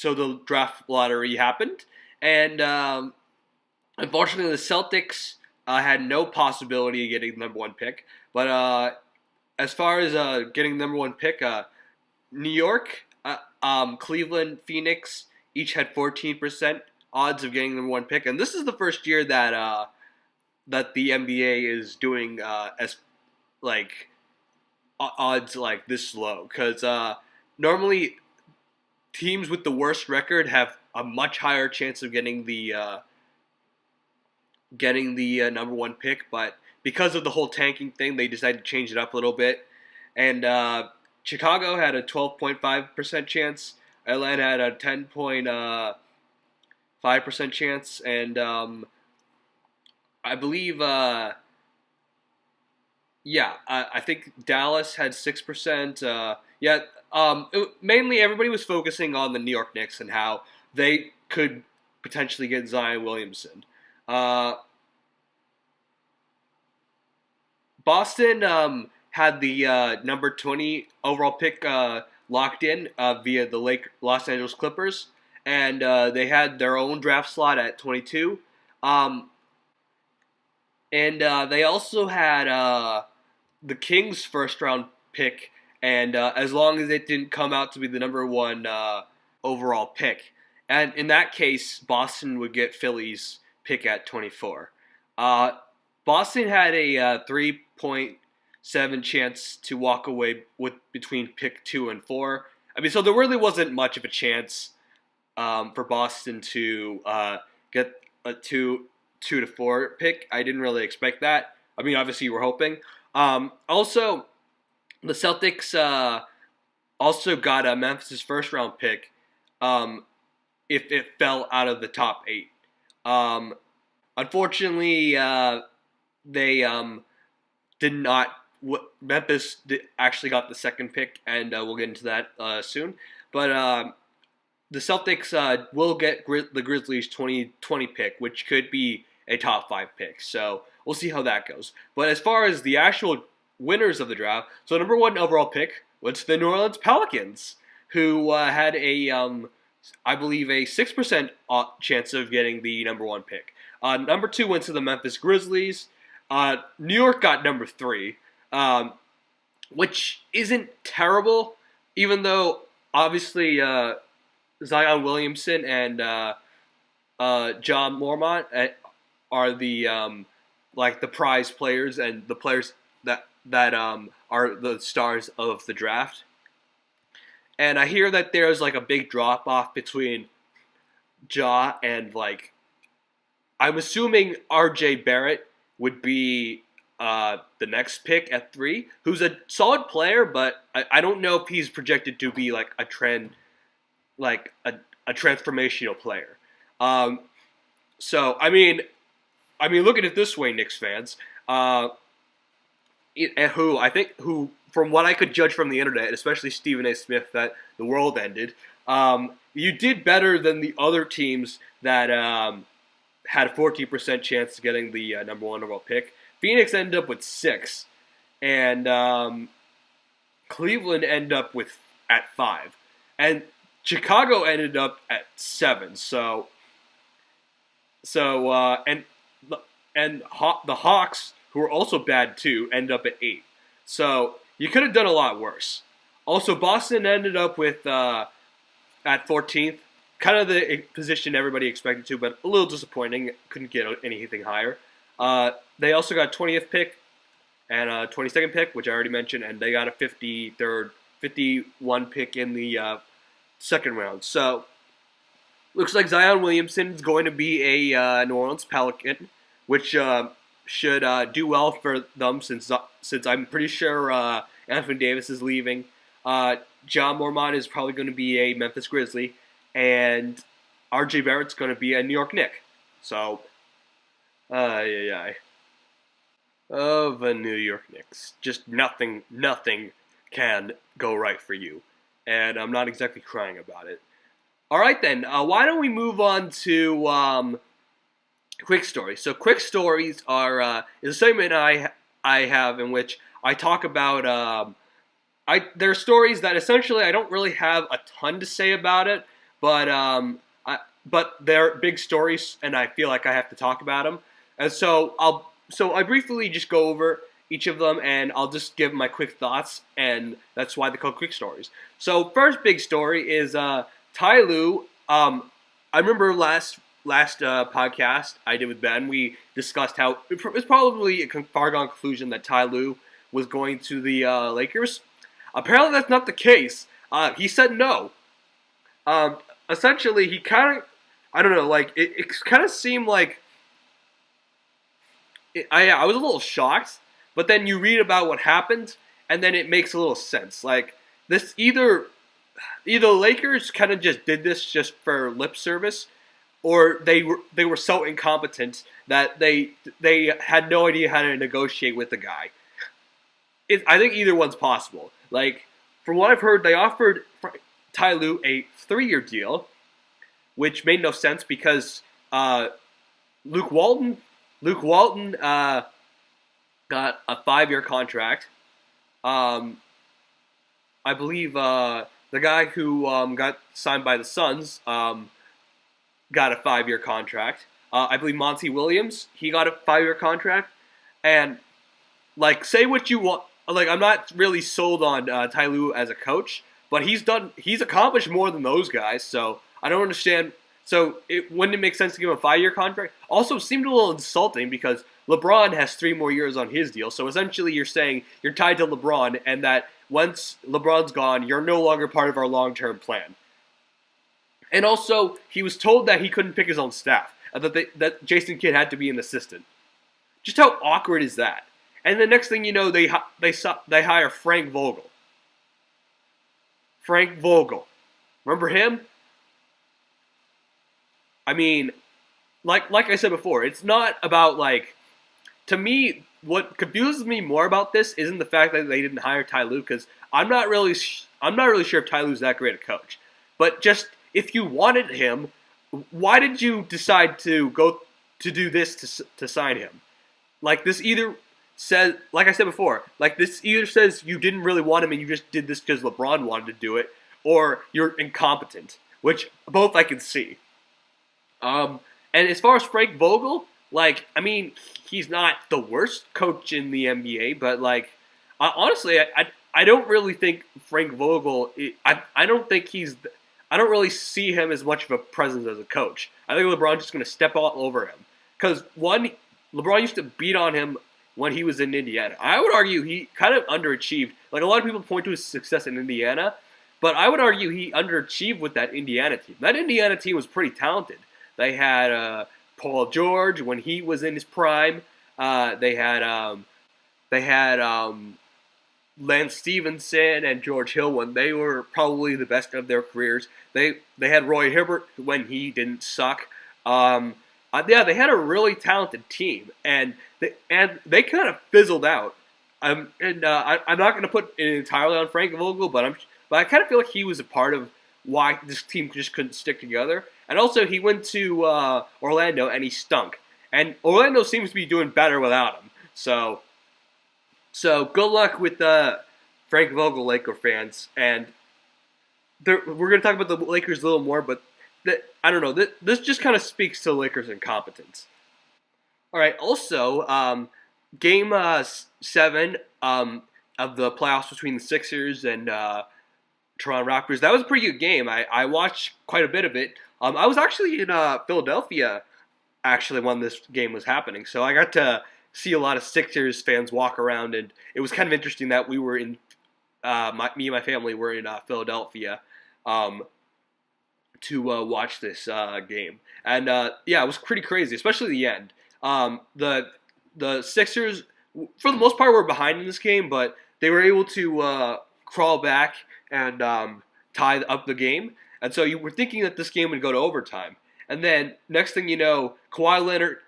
S1: the draft lottery happened, and unfortunately, the Celtics had no possibility of getting the number 1 pick. But as far as getting the number 1 pick, New York, Cleveland, Phoenix each had 14% odds of getting the number 1 pick, and this is the first year that the NBA is doing odds like this low, because normally teams with the worst record have a much higher chance of getting the number 1 pick, but because of the whole tanking thing, they decided to change it up a little bit. And Chicago had a 12.5% chance. Atlanta had a 10.5% chance, and I believe, I think Dallas had 6%. Mainly everybody was focusing on the New York Knicks and how they could potentially get Zion Williamson. Boston had the number 20 overall pick locked in via the Los Angeles Clippers, and they had their own draft slot at 22. And they also had the Kings' first round pick, and as long as it didn't come out to be the number 1 overall pick. And in that case, Boston would get Philly's pick at 24. Boston had a 3.7 chance to walk away between pick 2 and 4. So there really wasn't much of a chance for Boston to get a 2 to 4 pick. I didn't really expect that. Obviously, you were hoping. Also, the Celtics also got a Memphis' first round pick if it fell out of the top 8. Unfortunately, they did not. Memphis actually got the second pick, and we'll get into that soon. But the Celtics will get the Grizzlies 2020 pick, which could be a top 5 pick. So we'll see how that goes. But as far as the actual winners of the draft, so number 1 overall pick was the New Orleans Pelicans, who had I believe a 6% chance of getting the number 1 pick. Number 2 went to the Memphis Grizzlies. New York got number 3, which isn't terrible, even though obviously Zion Williamson and John Mormont are the the prize players and the players that are the stars of the draft. And I hear that there's a big drop off between Ja and I'm assuming R.J. Barrett would be the next pick at 3, who's a solid player, but I don't know if he's projected to be a trend, a transformational player. So I mean, look at it this way, Knicks fans. Who from what I could judge from the internet, especially Stephen A. Smith, that the world ended. You did better than the other teams that had a 14% chance of getting the number 1 overall pick. Phoenix ended up with 6, and Cleveland ended up at 5, and Chicago ended up at 7. So the Hawks, who are also bad too, ended up at 8. So you could have done a lot worse. Also, Boston ended up with at 14th, kind of the position everybody expected to, but a little disappointing. Couldn't get anything higher. They also got 20th pick and a 22nd pick, which I already mentioned, and they got a 51 pick in the second round. So looks like Zion Williamson is going to be a New Orleans Pelican, which should do well for them since I'm pretty sure Anthony Davis is leaving. John Mormont is probably going to be a Memphis Grizzly, and R.J. Barrett's going to be a New York Knick. So, the New York Knicks. Just nothing can go right for you, and I'm not exactly crying about it. All right then, why don't we move on to quick stories? So quick stories is a segment I have in which I talk about there are stories that essentially I don't really have a ton to say about it, but they're big stories and I feel like I have to talk about them. And so I briefly just go over each of them and I'll just give my quick thoughts, and that's why they're called quick stories. So first big story is Ty Lue. I remember last podcast I did with Ben, we discussed how it's probably a foregone conclusion that Ty Lue was going to the Lakers. Apparently that's not the case. He said no. Essentially, he kind of, I don't know, it kind of seemed like, I was a little shocked, but then you read about what happened, and then it makes a little sense. This either the Lakers kind of just did this just for lip service, or they were so incompetent that they had no idea how to negotiate with the guy. I think either one's possible. From what I've heard, they offered Ty Lue a 3-year deal, which made no sense because Luke Walton got a 5-year contract. I believe the guy who got signed by the Suns got a 5-year contract. I believe Monty Williams, he got a 5-year contract. And say what you want. I'm not really sold on Ty Lue as a coach, but he's accomplished more than those guys. So I don't understand. So wouldn't it make sense to give him a 5-year contract? Also, it seemed a little insulting because LeBron has 3 more years on his deal. So essentially, you're saying you're tied to LeBron, and that once LeBron's gone, you're no longer part of our long-term plan. And also, he was told that he couldn't pick his own staff, that Jason Kidd had to be an assistant. Just how awkward is that? And the next thing you know, they hire Frank Vogel. Frank Vogel. Remember him? I mean, like I said before, it's not about to me, what confuses me more about this isn't the fact that they didn't hire Ty Lue, because I'm not really sure if Ty Lue's that great a coach. But just if you wanted him, why did you decide to go to do this to sign him? Like this either says, like I said before, like this either says you didn't really want him and you just did this because LeBron wanted to do it, or you're incompetent, which both I can see. And as far as Frank Vogel, like, I mean, he's not the worst coach in the NBA, but like, honestly, I don't really think Frank Vogel. I don't think he's. I don't really see him as much of a presence as a coach. I think LeBron's just going to step all over him because one, LeBron used to beat on him when he was in Indiana. I would argue he kind of underachieved. Like a lot of people point to his success in Indiana, but I would argue he underachieved with that Indiana team. That Indiana team was pretty talented. They had Paul George when he was in his prime. They had Lance Stevenson and George Hill when they were probably the best of their careers. They had Roy Hibbert when he didn't suck. Yeah, they had a really talented team, and they kind of fizzled out. I'm not going to put it entirely on Frank Vogel, but I kind of feel like he was a part of why this team just couldn't stick together. And also, he went to Orlando and he stunk. And Orlando seems to be doing better without him. So good luck with Frank Vogel, Laker fans. And we're going to talk about the Lakers a little more, but I don't know. This just kind of speaks to Lakers' incompetence. All right. Also, Game 7 of the playoffs between the Sixers and Toronto Raptors. That was a pretty good game. I watched quite a bit of it. I was actually in Philadelphia actually when this game was happening, so I got to see a lot of Sixers fans walk around, and it was kind of interesting that we were in me and my family were in Philadelphia to watch this game, and yeah, it was pretty crazy, especially the end. The Sixers, for the most part, were behind in this game, but they were able to crawl back and tie up the game. And so you were thinking that this game would go to overtime. And then next thing you know, Kawhi Leonard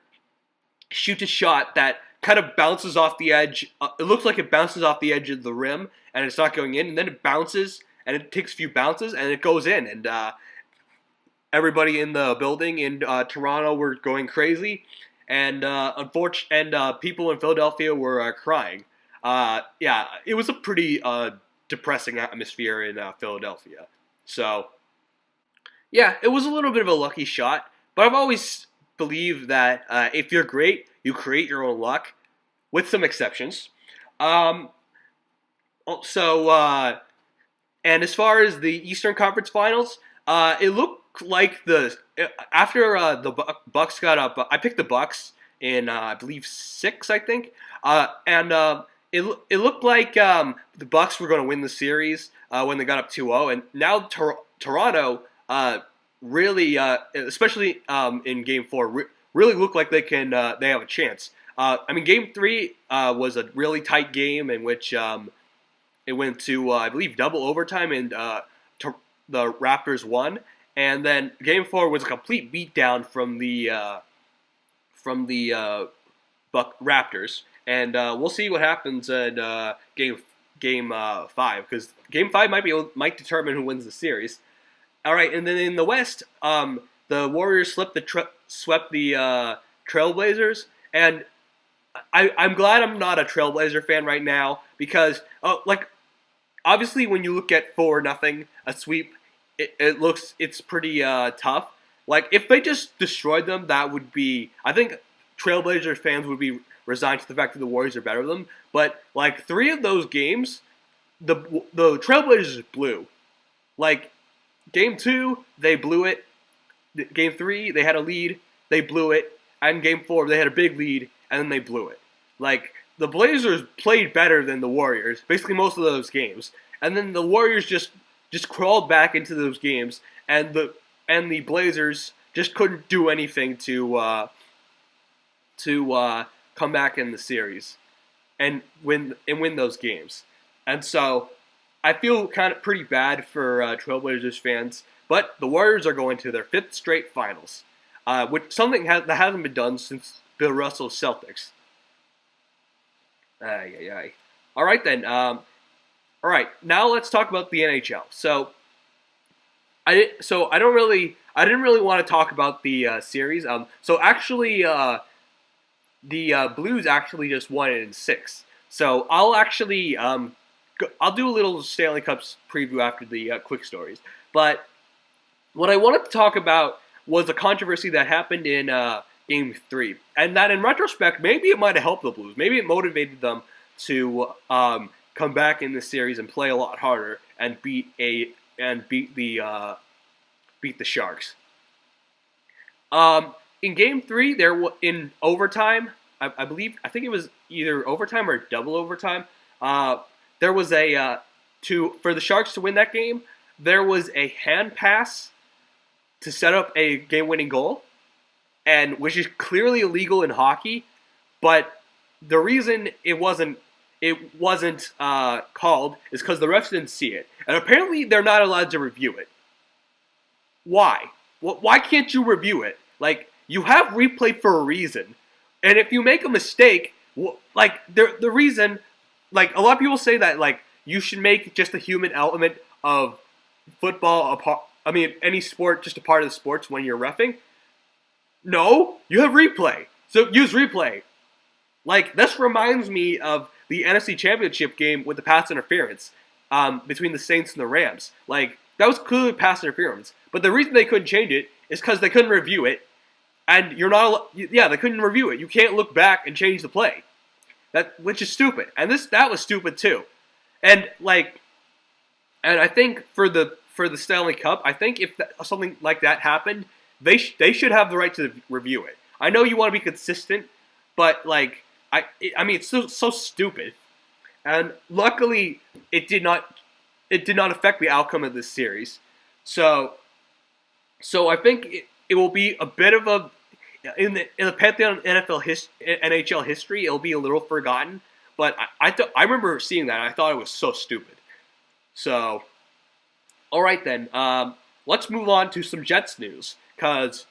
S1: shoots a shot that kind of bounces off the edge. It looks like it bounces off the edge of the rim, and it's not going in. And then it bounces, and it takes a few bounces, and it goes in. And everybody in the building in Toronto were going crazy. And people in Philadelphia were crying. Yeah, it was a pretty depressing atmosphere in Philadelphia. So, yeah, it was a little bit of a lucky shot, but I've always believed that if you're great, you create your own luck, with some exceptions. And as far as the Eastern Conference Finals, it looked like after the Bucks got up, I picked the Bucks in I believe 6, I think, It looked like the Bucks were going to win the series when they got up 2-0, and now Toronto really, especially in Game 4, really look like they have a chance. I mean, Game 3 was a really tight game in which it went to I believe double overtime, and the Raptors won. And then Game 4 was a complete beatdown from the Raptors. And we'll see what happens in Game 5, because Game 5 might determine who wins the series. All right, and then in the West, the Warriors swept the Trailblazers, and I'm glad I'm not a Trailblazer fan right now, because obviously when you look at 4-0 a sweep, it's pretty tough. Like if they just destroyed them, that would be, I think Trailblazer fans would be resigned to the fact that the Warriors are better than them. But like 3 of those games, the Trailblazers blew. Like Game 2, they blew it. Game 3, they had a lead, they blew it. And Game 4, they had a big lead, and then they blew it. Like the Blazers played better than the Warriors, basically most of those games. And then the Warriors just crawled back into those games, and the Blazers just couldn't do anything to come back in the series and win those games. And so I feel kind of pretty bad for Trailblazers fans, but the Warriors are going to their 5th straight finals, which something that hasn't been done since Bill Russell's Celtics. All right then. All right, now let's talk about the NHL. So I didn't really want to talk about the series. So actually, the Blues actually just won it in six. So I'll do a little Stanley Cups preview after the quick stories. But what I wanted to talk about was a controversy that happened in Game 3. And that in retrospect, maybe it might have helped the Blues. Maybe it motivated them to come back in this series and play a lot harder and beat the Sharks. In Game 3, in overtime, I think it was either overtime or double overtime. There was for the Sharks to win that game, there was a hand pass to set up a game-winning goal, and which is clearly illegal in hockey. But the reason it wasn't called is because the refs didn't see it, and apparently they're not allowed to review it. Why? Why can't you review it? Like, you have replay for a reason, and if you make a mistake, like the reason, like a lot of people say that like you should make just the human element of football a part. I mean, any sport just a part of the sports when you're reffing. No, you have replay, so use replay. Like, this reminds me of the NFC Championship game with the pass interference between the Saints and the Rams. Like, that was clearly pass interference. But the reason they couldn't change it is because they couldn't review it. And they couldn't review it. You can't look back and change the play. Which is stupid. And that was stupid too. And I think for the Stanley Cup, I think if something like that happened, they should have the right to review it. I know you want to be consistent, but I mean, it's so stupid. And luckily, it did not affect the outcome of this series. So I think it will be a bit of a in the pantheon of NHL history. It'll be a little forgotten, but I remember seeing that. And I thought it was so stupid. So, all right then. Let's move on to some Jets news, because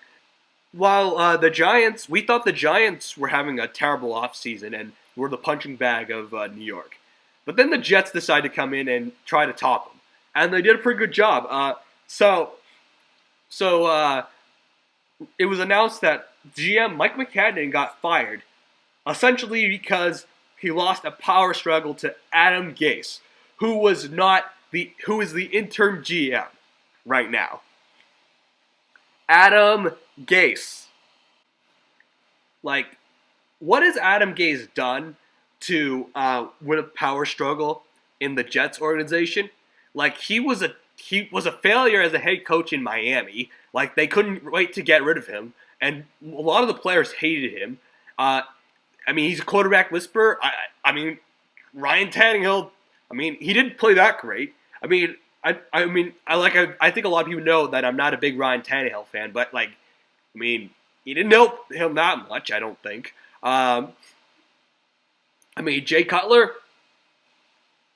S1: while we thought the Giants were having a terrible offseason and were the punching bag of New York. But then the Jets decided to come in and try to top them. And they did a pretty good job. So it was announced that GM Mike McCann got fired, essentially because he lost a power struggle to Adam Gase, who is the interim GM right now. Adam Gase. Like, what has Adam Gase done to win a power struggle in the Jets organization? Like, he was a failure as a head coach in Miami. Like, they couldn't wait to get rid of him, and a lot of the players hated him. I mean, he's a quarterback whisperer. I mean, Ryan Tannehill. I mean, he didn't play that great. I mean, I think a lot of people know that I'm not a big Ryan Tannehill fan, but he didn't help him that much, I don't think. I mean, Jay Cutler,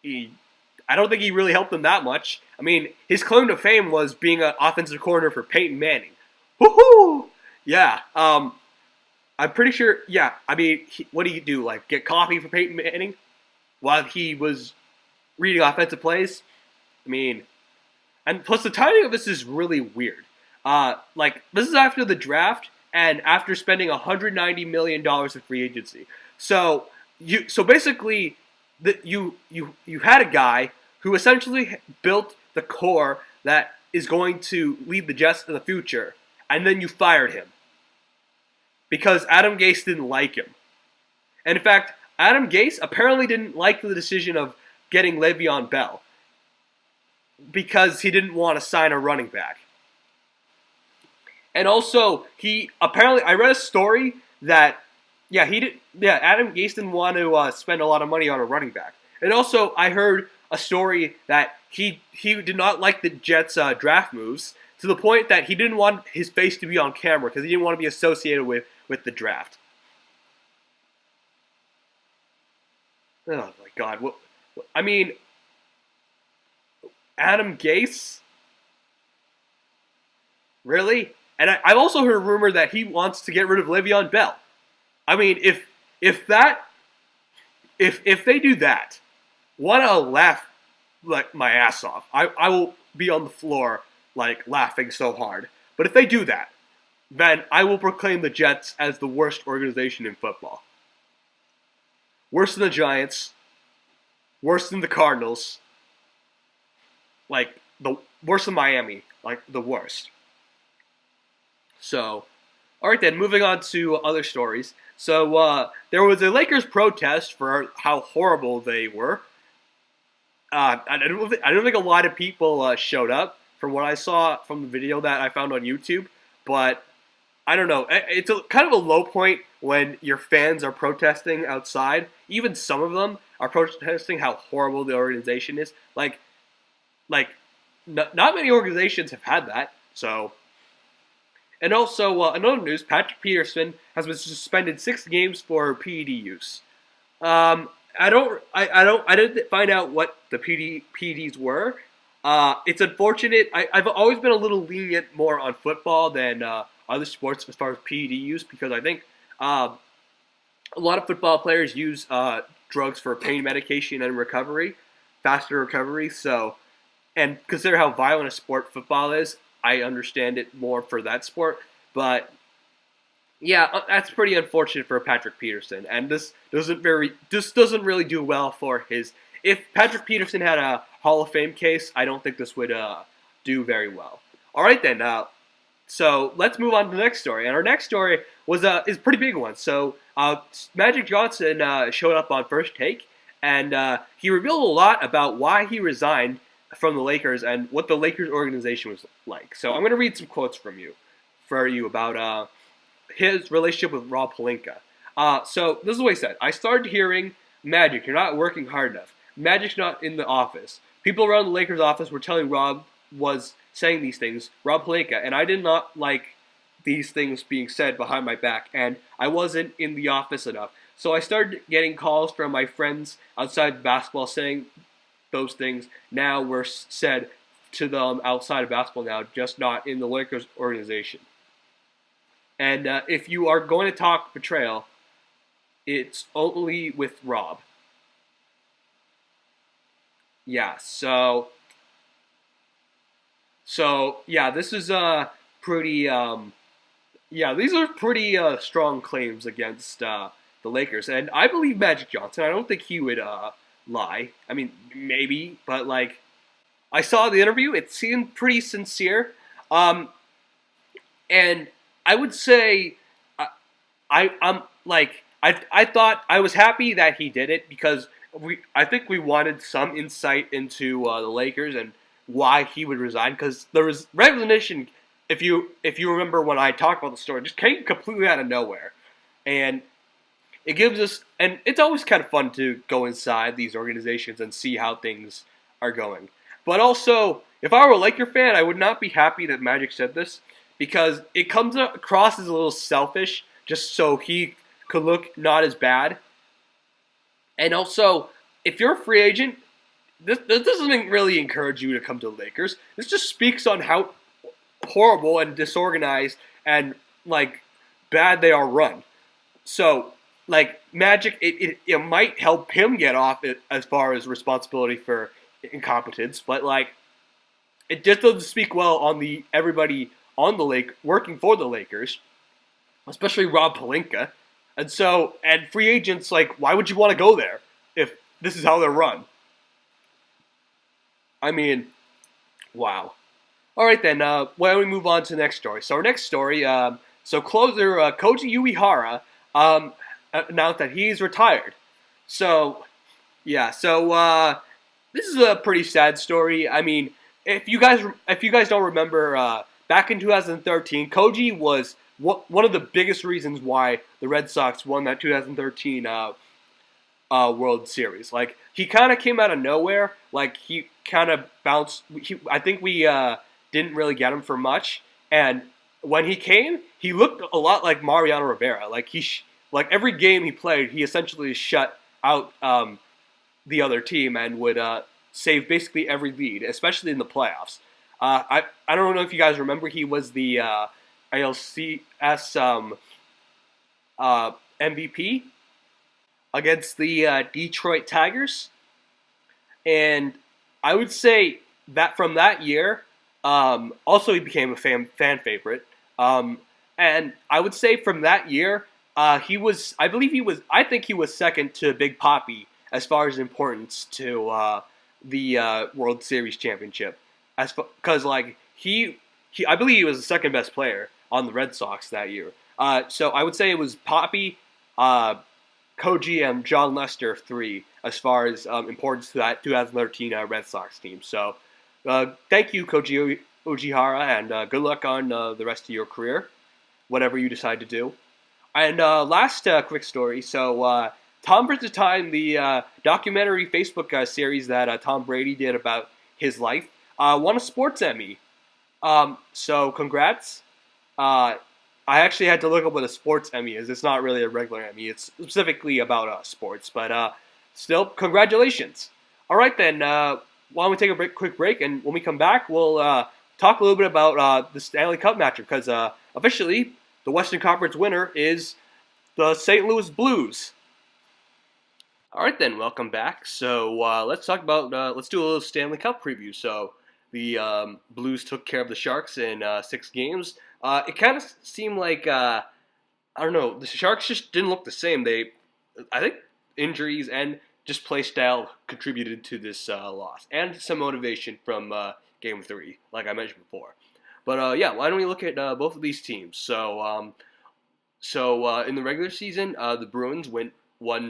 S1: I don't think he really helped him that much. I mean, his claim to fame was being an offensive coordinator for Peyton Manning. Woohoo! Yeah. I'm pretty sure. Yeah. I mean, what do you do? Like, get coffee for Peyton Manning while he was reading offensive plays? I mean, and plus the timing of this is really weird. This is after the draft and after spending $190 million in free agency. So basically, you had a guy who essentially built the core that is going to lead the Jets in the future, and then you fired him because Adam Gase didn't like him. And in fact, Adam Gase apparently didn't like the decision of getting Le'Veon Bell because he didn't want to sign a running back. And also, I read a story that Adam Gase didn't want to spend a lot of money on a running back. And also, I heard a story that he did not like the Jets' draft moves to the point that he didn't want his face to be on camera because he didn't want to be associated with the draft. Oh my God! I mean, Adam Gase, really? And I've also heard a rumor that he wants to get rid of Le'Veon Bell. I mean, if they do that, want to laugh like my ass off. I will be on the floor like laughing so hard. But if they do that, then I will proclaim the Jets as the worst organization in football. Worse than the Giants, worse than the Cardinals, like the worse than Miami, like the worst. So, all right then, moving on to other stories. So there was a Lakers protest for how horrible they were. I don't think a lot of people showed up from what I saw from the video that I found on YouTube, but I don't know. It's kind of a low point when your fans are protesting outside. Even some of them are protesting how horrible the organization is. Not many organizations have had that. So, and also another news: Patrick Peterson has been suspended 6 games for PED use. I didn't find out what the PEDs were. It's unfortunate. I've always been a little lenient more on football than other sports as far as PED use, because I think a lot of football players use drugs for pain medication and recovery, faster recovery. So, and consider how violent a sport football is, I understand it more for that sport. But yeah, that's pretty unfortunate for Patrick Peterson, and this doesn't really do well for his. If Patrick Peterson had a Hall of Fame case, I don't think this would do very well. All right then. So let's move on to the next story, and our next story is a pretty big one. So Magic Johnson showed up on First Take, and he revealed a lot about why he resigned from the Lakers and what the Lakers organization was like. So I'm going to read some quotes for you about his relationship with Rob Pelinka. So this is what he said. I started hearing, Magic, you're not working hard enough. Magic's not in the office. People around the Lakers office were telling Rob was saying these things, Rob Pelinka, and I did not like these things being said behind my back, and I wasn't in the office enough. So I started getting calls from my friends outside basketball saying those things now were said to them outside of basketball now, just not in the Lakers organization. And if you are going to talk betrayal, it's only with Rob. Yeah, so yeah, this is pretty these are pretty strong claims against the Lakers, and I believe Magic Johnson. I don't think he would lie. I mean, maybe, but like I saw the interview, it seemed pretty sincere, and I would say I thought I was happy that he did it because I think we wanted some insight into the Lakers and why he would resign, because there was recognition. If you remember when I talked about the story, just came completely out of nowhere, and it gives us, and it's always kind of fun to go inside these organizations and see how things are going. But also, if I were a Laker fan, I would not be happy that Magic said this, because it comes across as a little selfish, just so he could look not as bad. And also, if you're a free agent, this doesn't really encourage you to come to the Lakers. This just speaks on how horrible and disorganized and like bad they are run. So, like Magic, it might help him get off it as far as responsibility for incompetence, but like it just doesn't speak well on everybody on the lake working for the Lakers, especially Rob Pelinka. And so, and free agents, like, why would you want to go there if this is how they're run? I mean, wow. All right then, why don't we move on to the next story? So our next story, so closer Koji Uehara announced that he's retired. So, yeah, so this is a pretty sad story. I mean, if you guys don't remember, back in 2013, Koji was one of the biggest reasons why the Red Sox won that 2013 World Series. Like, he kind of came out of nowhere. Like, he kind of bounced. I think we didn't really get him for much. And when he came, he looked a lot like Mariano Rivera. Like, like every game he played, he essentially shut out the other team and would save basically every lead, especially in the playoffs. I don't know if you guys remember, he was the ALCS MVP against the Detroit Tigers. And I would say that from that year, Also, he became a fan favorite. And I would say from that year, I think he was second to Big Poppy as far as importance to the World Series championship. Because like I believe he was the second best player on the Red Sox that year. So I would say it was Poppy, uh, Koji, and John Lester three as far as importance to that 2013 Red Sox team. So thank you, Koji Ojihara, and good luck on the rest of your career, whatever you decide to do. And last quick story. So Tom vs. Time, the documentary Facebook series that Tom Brady did about his life, won a sports Emmy. So congrats. I actually had to look up what a sports Emmy is. It's not really a regular Emmy. It's specifically about sports, but still, congratulations. All right then. Why don't we take a quick break, and when we come back, we'll talk a little bit about the Stanley Cup matchup because officially the Western Conference winner is the St. Louis Blues. All right then, welcome back. So let's talk about let's do a little Stanley Cup preview. So the Blues took care of the Sharks in 6 games. It kind of seemed like I don't know, the Sharks just didn't look the same. I think injuries and just play style contributed to this loss, and some motivation from Game 3, like I mentioned before. But yeah, why don't we look at both of these teams? So in the regular season, the Bruins won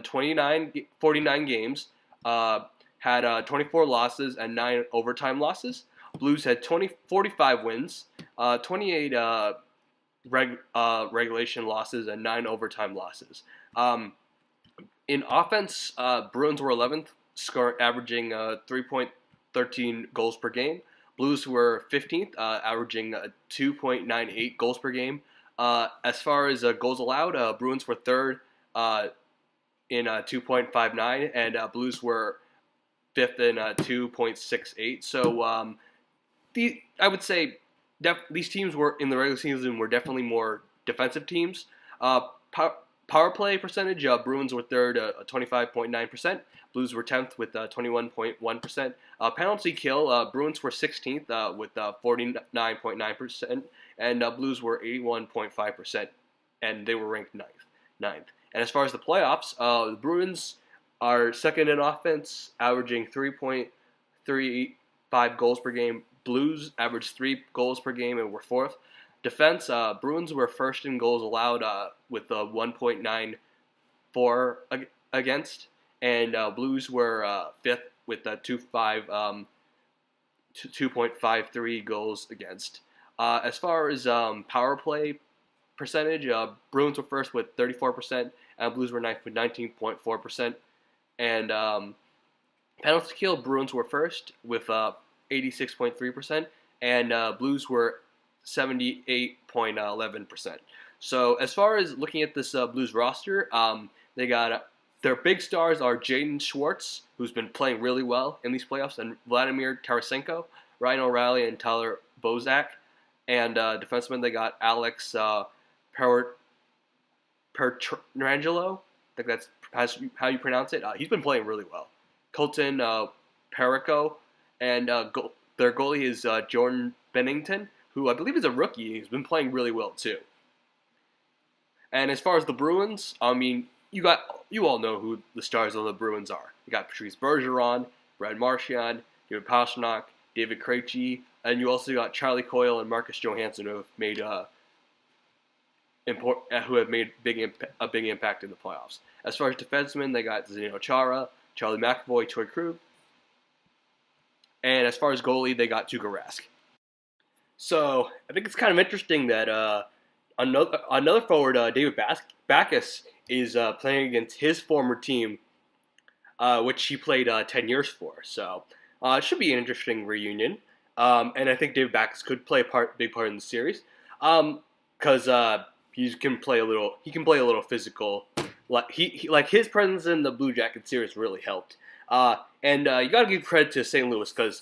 S1: 49 games, had 24 losses and 9 overtime losses. Blues had 45 wins, 28 regulation losses, and 9 overtime losses. In offense, Bruins were 11th, averaging 3.13 goals per game. Blues were 15th, averaging 2.98 goals per game. As far as goals allowed, Bruins were 3rd in 2.59, and Blues were 5th in 2.68. So I would say these teams were in the regular season were definitely more defensive teams. Power play percentage, Bruins were 3rd at 25.9%. Blues were 10th with 21.1%. Penalty kill, Bruins were 16th with 49.9%, and Blues were 81.5%, and they were ranked 9th. And as far as the playoffs, the Bruins are 2nd in offense, averaging 3.35 goals per game. Blues averaged 3 goals per game and were 4th. Defense, Bruins were 1st in goals allowed with 1.94 against, and Blues were 5th with 2.53 goals against. As far as power play percentage, Bruins were 1st with 34%, and Blues were 9th with 19.4%. And penalty kill, Bruins were 1st with 86.3%, and Blues were 78.11%. So as far as looking at this Blues roster, they got their big stars are Jaden Schwartz, who's been playing really well in these playoffs, and Vladimir Tarasenko, Ryan O'Reilly, and Tyler Bozak. And defensemen, they got Alex Pietrangelo. I think that's how you pronounce it. He's been playing really well. Colton Perico, and their goalie is Jordan Bennington, who I believe is a rookie. He's been playing really well too. And as far as the Bruins, I mean, you all know who the stars of the Bruins are. You got Patrice Bergeron, Brad Marchand, David Pastrnak, David Krejci, and you also got Charlie Coyle and Marcus Johansson, who have made a big impact in the playoffs. As far as defensemen, they got Zdeno Chara, Charlie McAvoy, Troy Krug, and as far as goalie, they got Tuukka Rask. So I think it's kind of interesting that another forward, David Backes, is playing against his former team, which he played 10 years for. So it should be an interesting reunion. And I think David Backes could play a big part in the series, because he can play a little physical. Like his presence in the Blue Jackets series really helped. And you got to give credit to St. Louis, because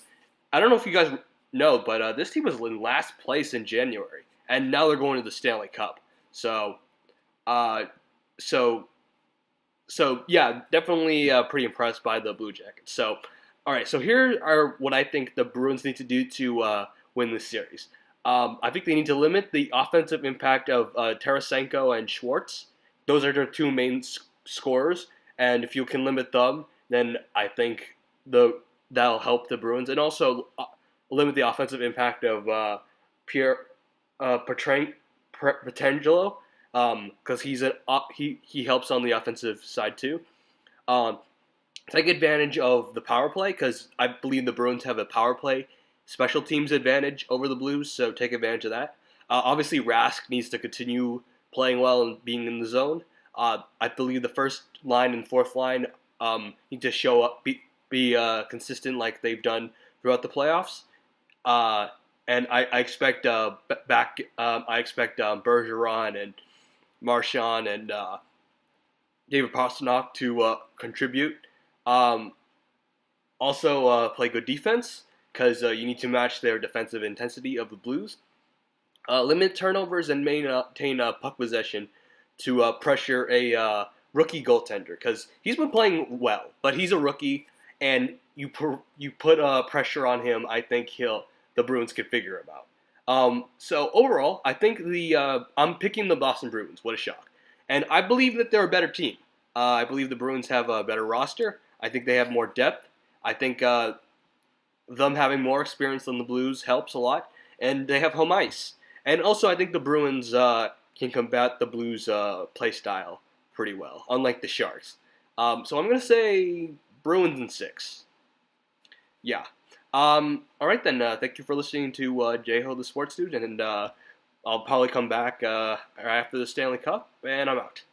S1: I don't know if you guys know, but this team was in last place in January, and now they're going to the Stanley Cup. So yeah, definitely pretty impressed by the Blue Jackets. So, all right, so here are what I think the Bruins need to do to win this series. I think they need to limit the offensive impact of Tarasenko and Schwartz. Those are their two main scorers, and if you can limit them, then I think that'll help the Bruins, and also limit the offensive impact of Pierre Petrangelo, because he helps on the offensive side too. Um, Take advantage of the power play, because I believe the Bruins have a power play special teams advantage over the Blues, so take advantage of that. Obviously, Rask needs to continue playing well and being in the zone. I believe the first line and fourth line need to show up, be consistent like they've done throughout the playoffs. And I expect Bergeron and Marchand and David Pastrnak to contribute. Also, play good defense, because you need to match their defensive intensity of the Blues. Limit turnovers and maintain puck possession to pressure a rookie goaltender, because he's been playing well, but he's a rookie, and you put pressure on him. I think the Bruins could figure him out. So overall, I think I'm picking the Boston Bruins. What a shock! And I believe that they're a better team. I believe the Bruins have a better roster. I think they have more depth. I think them having more experience than the Blues helps a lot, and they have home ice. And also, I think the Bruins can combat the Blues' play style pretty well, unlike the Sharks. So I'm going to say Bruins in 6. Yeah. All right, then. Thank you for listening to J-Ho the Sports Dude, and I'll probably come back after the Stanley Cup, and I'm out.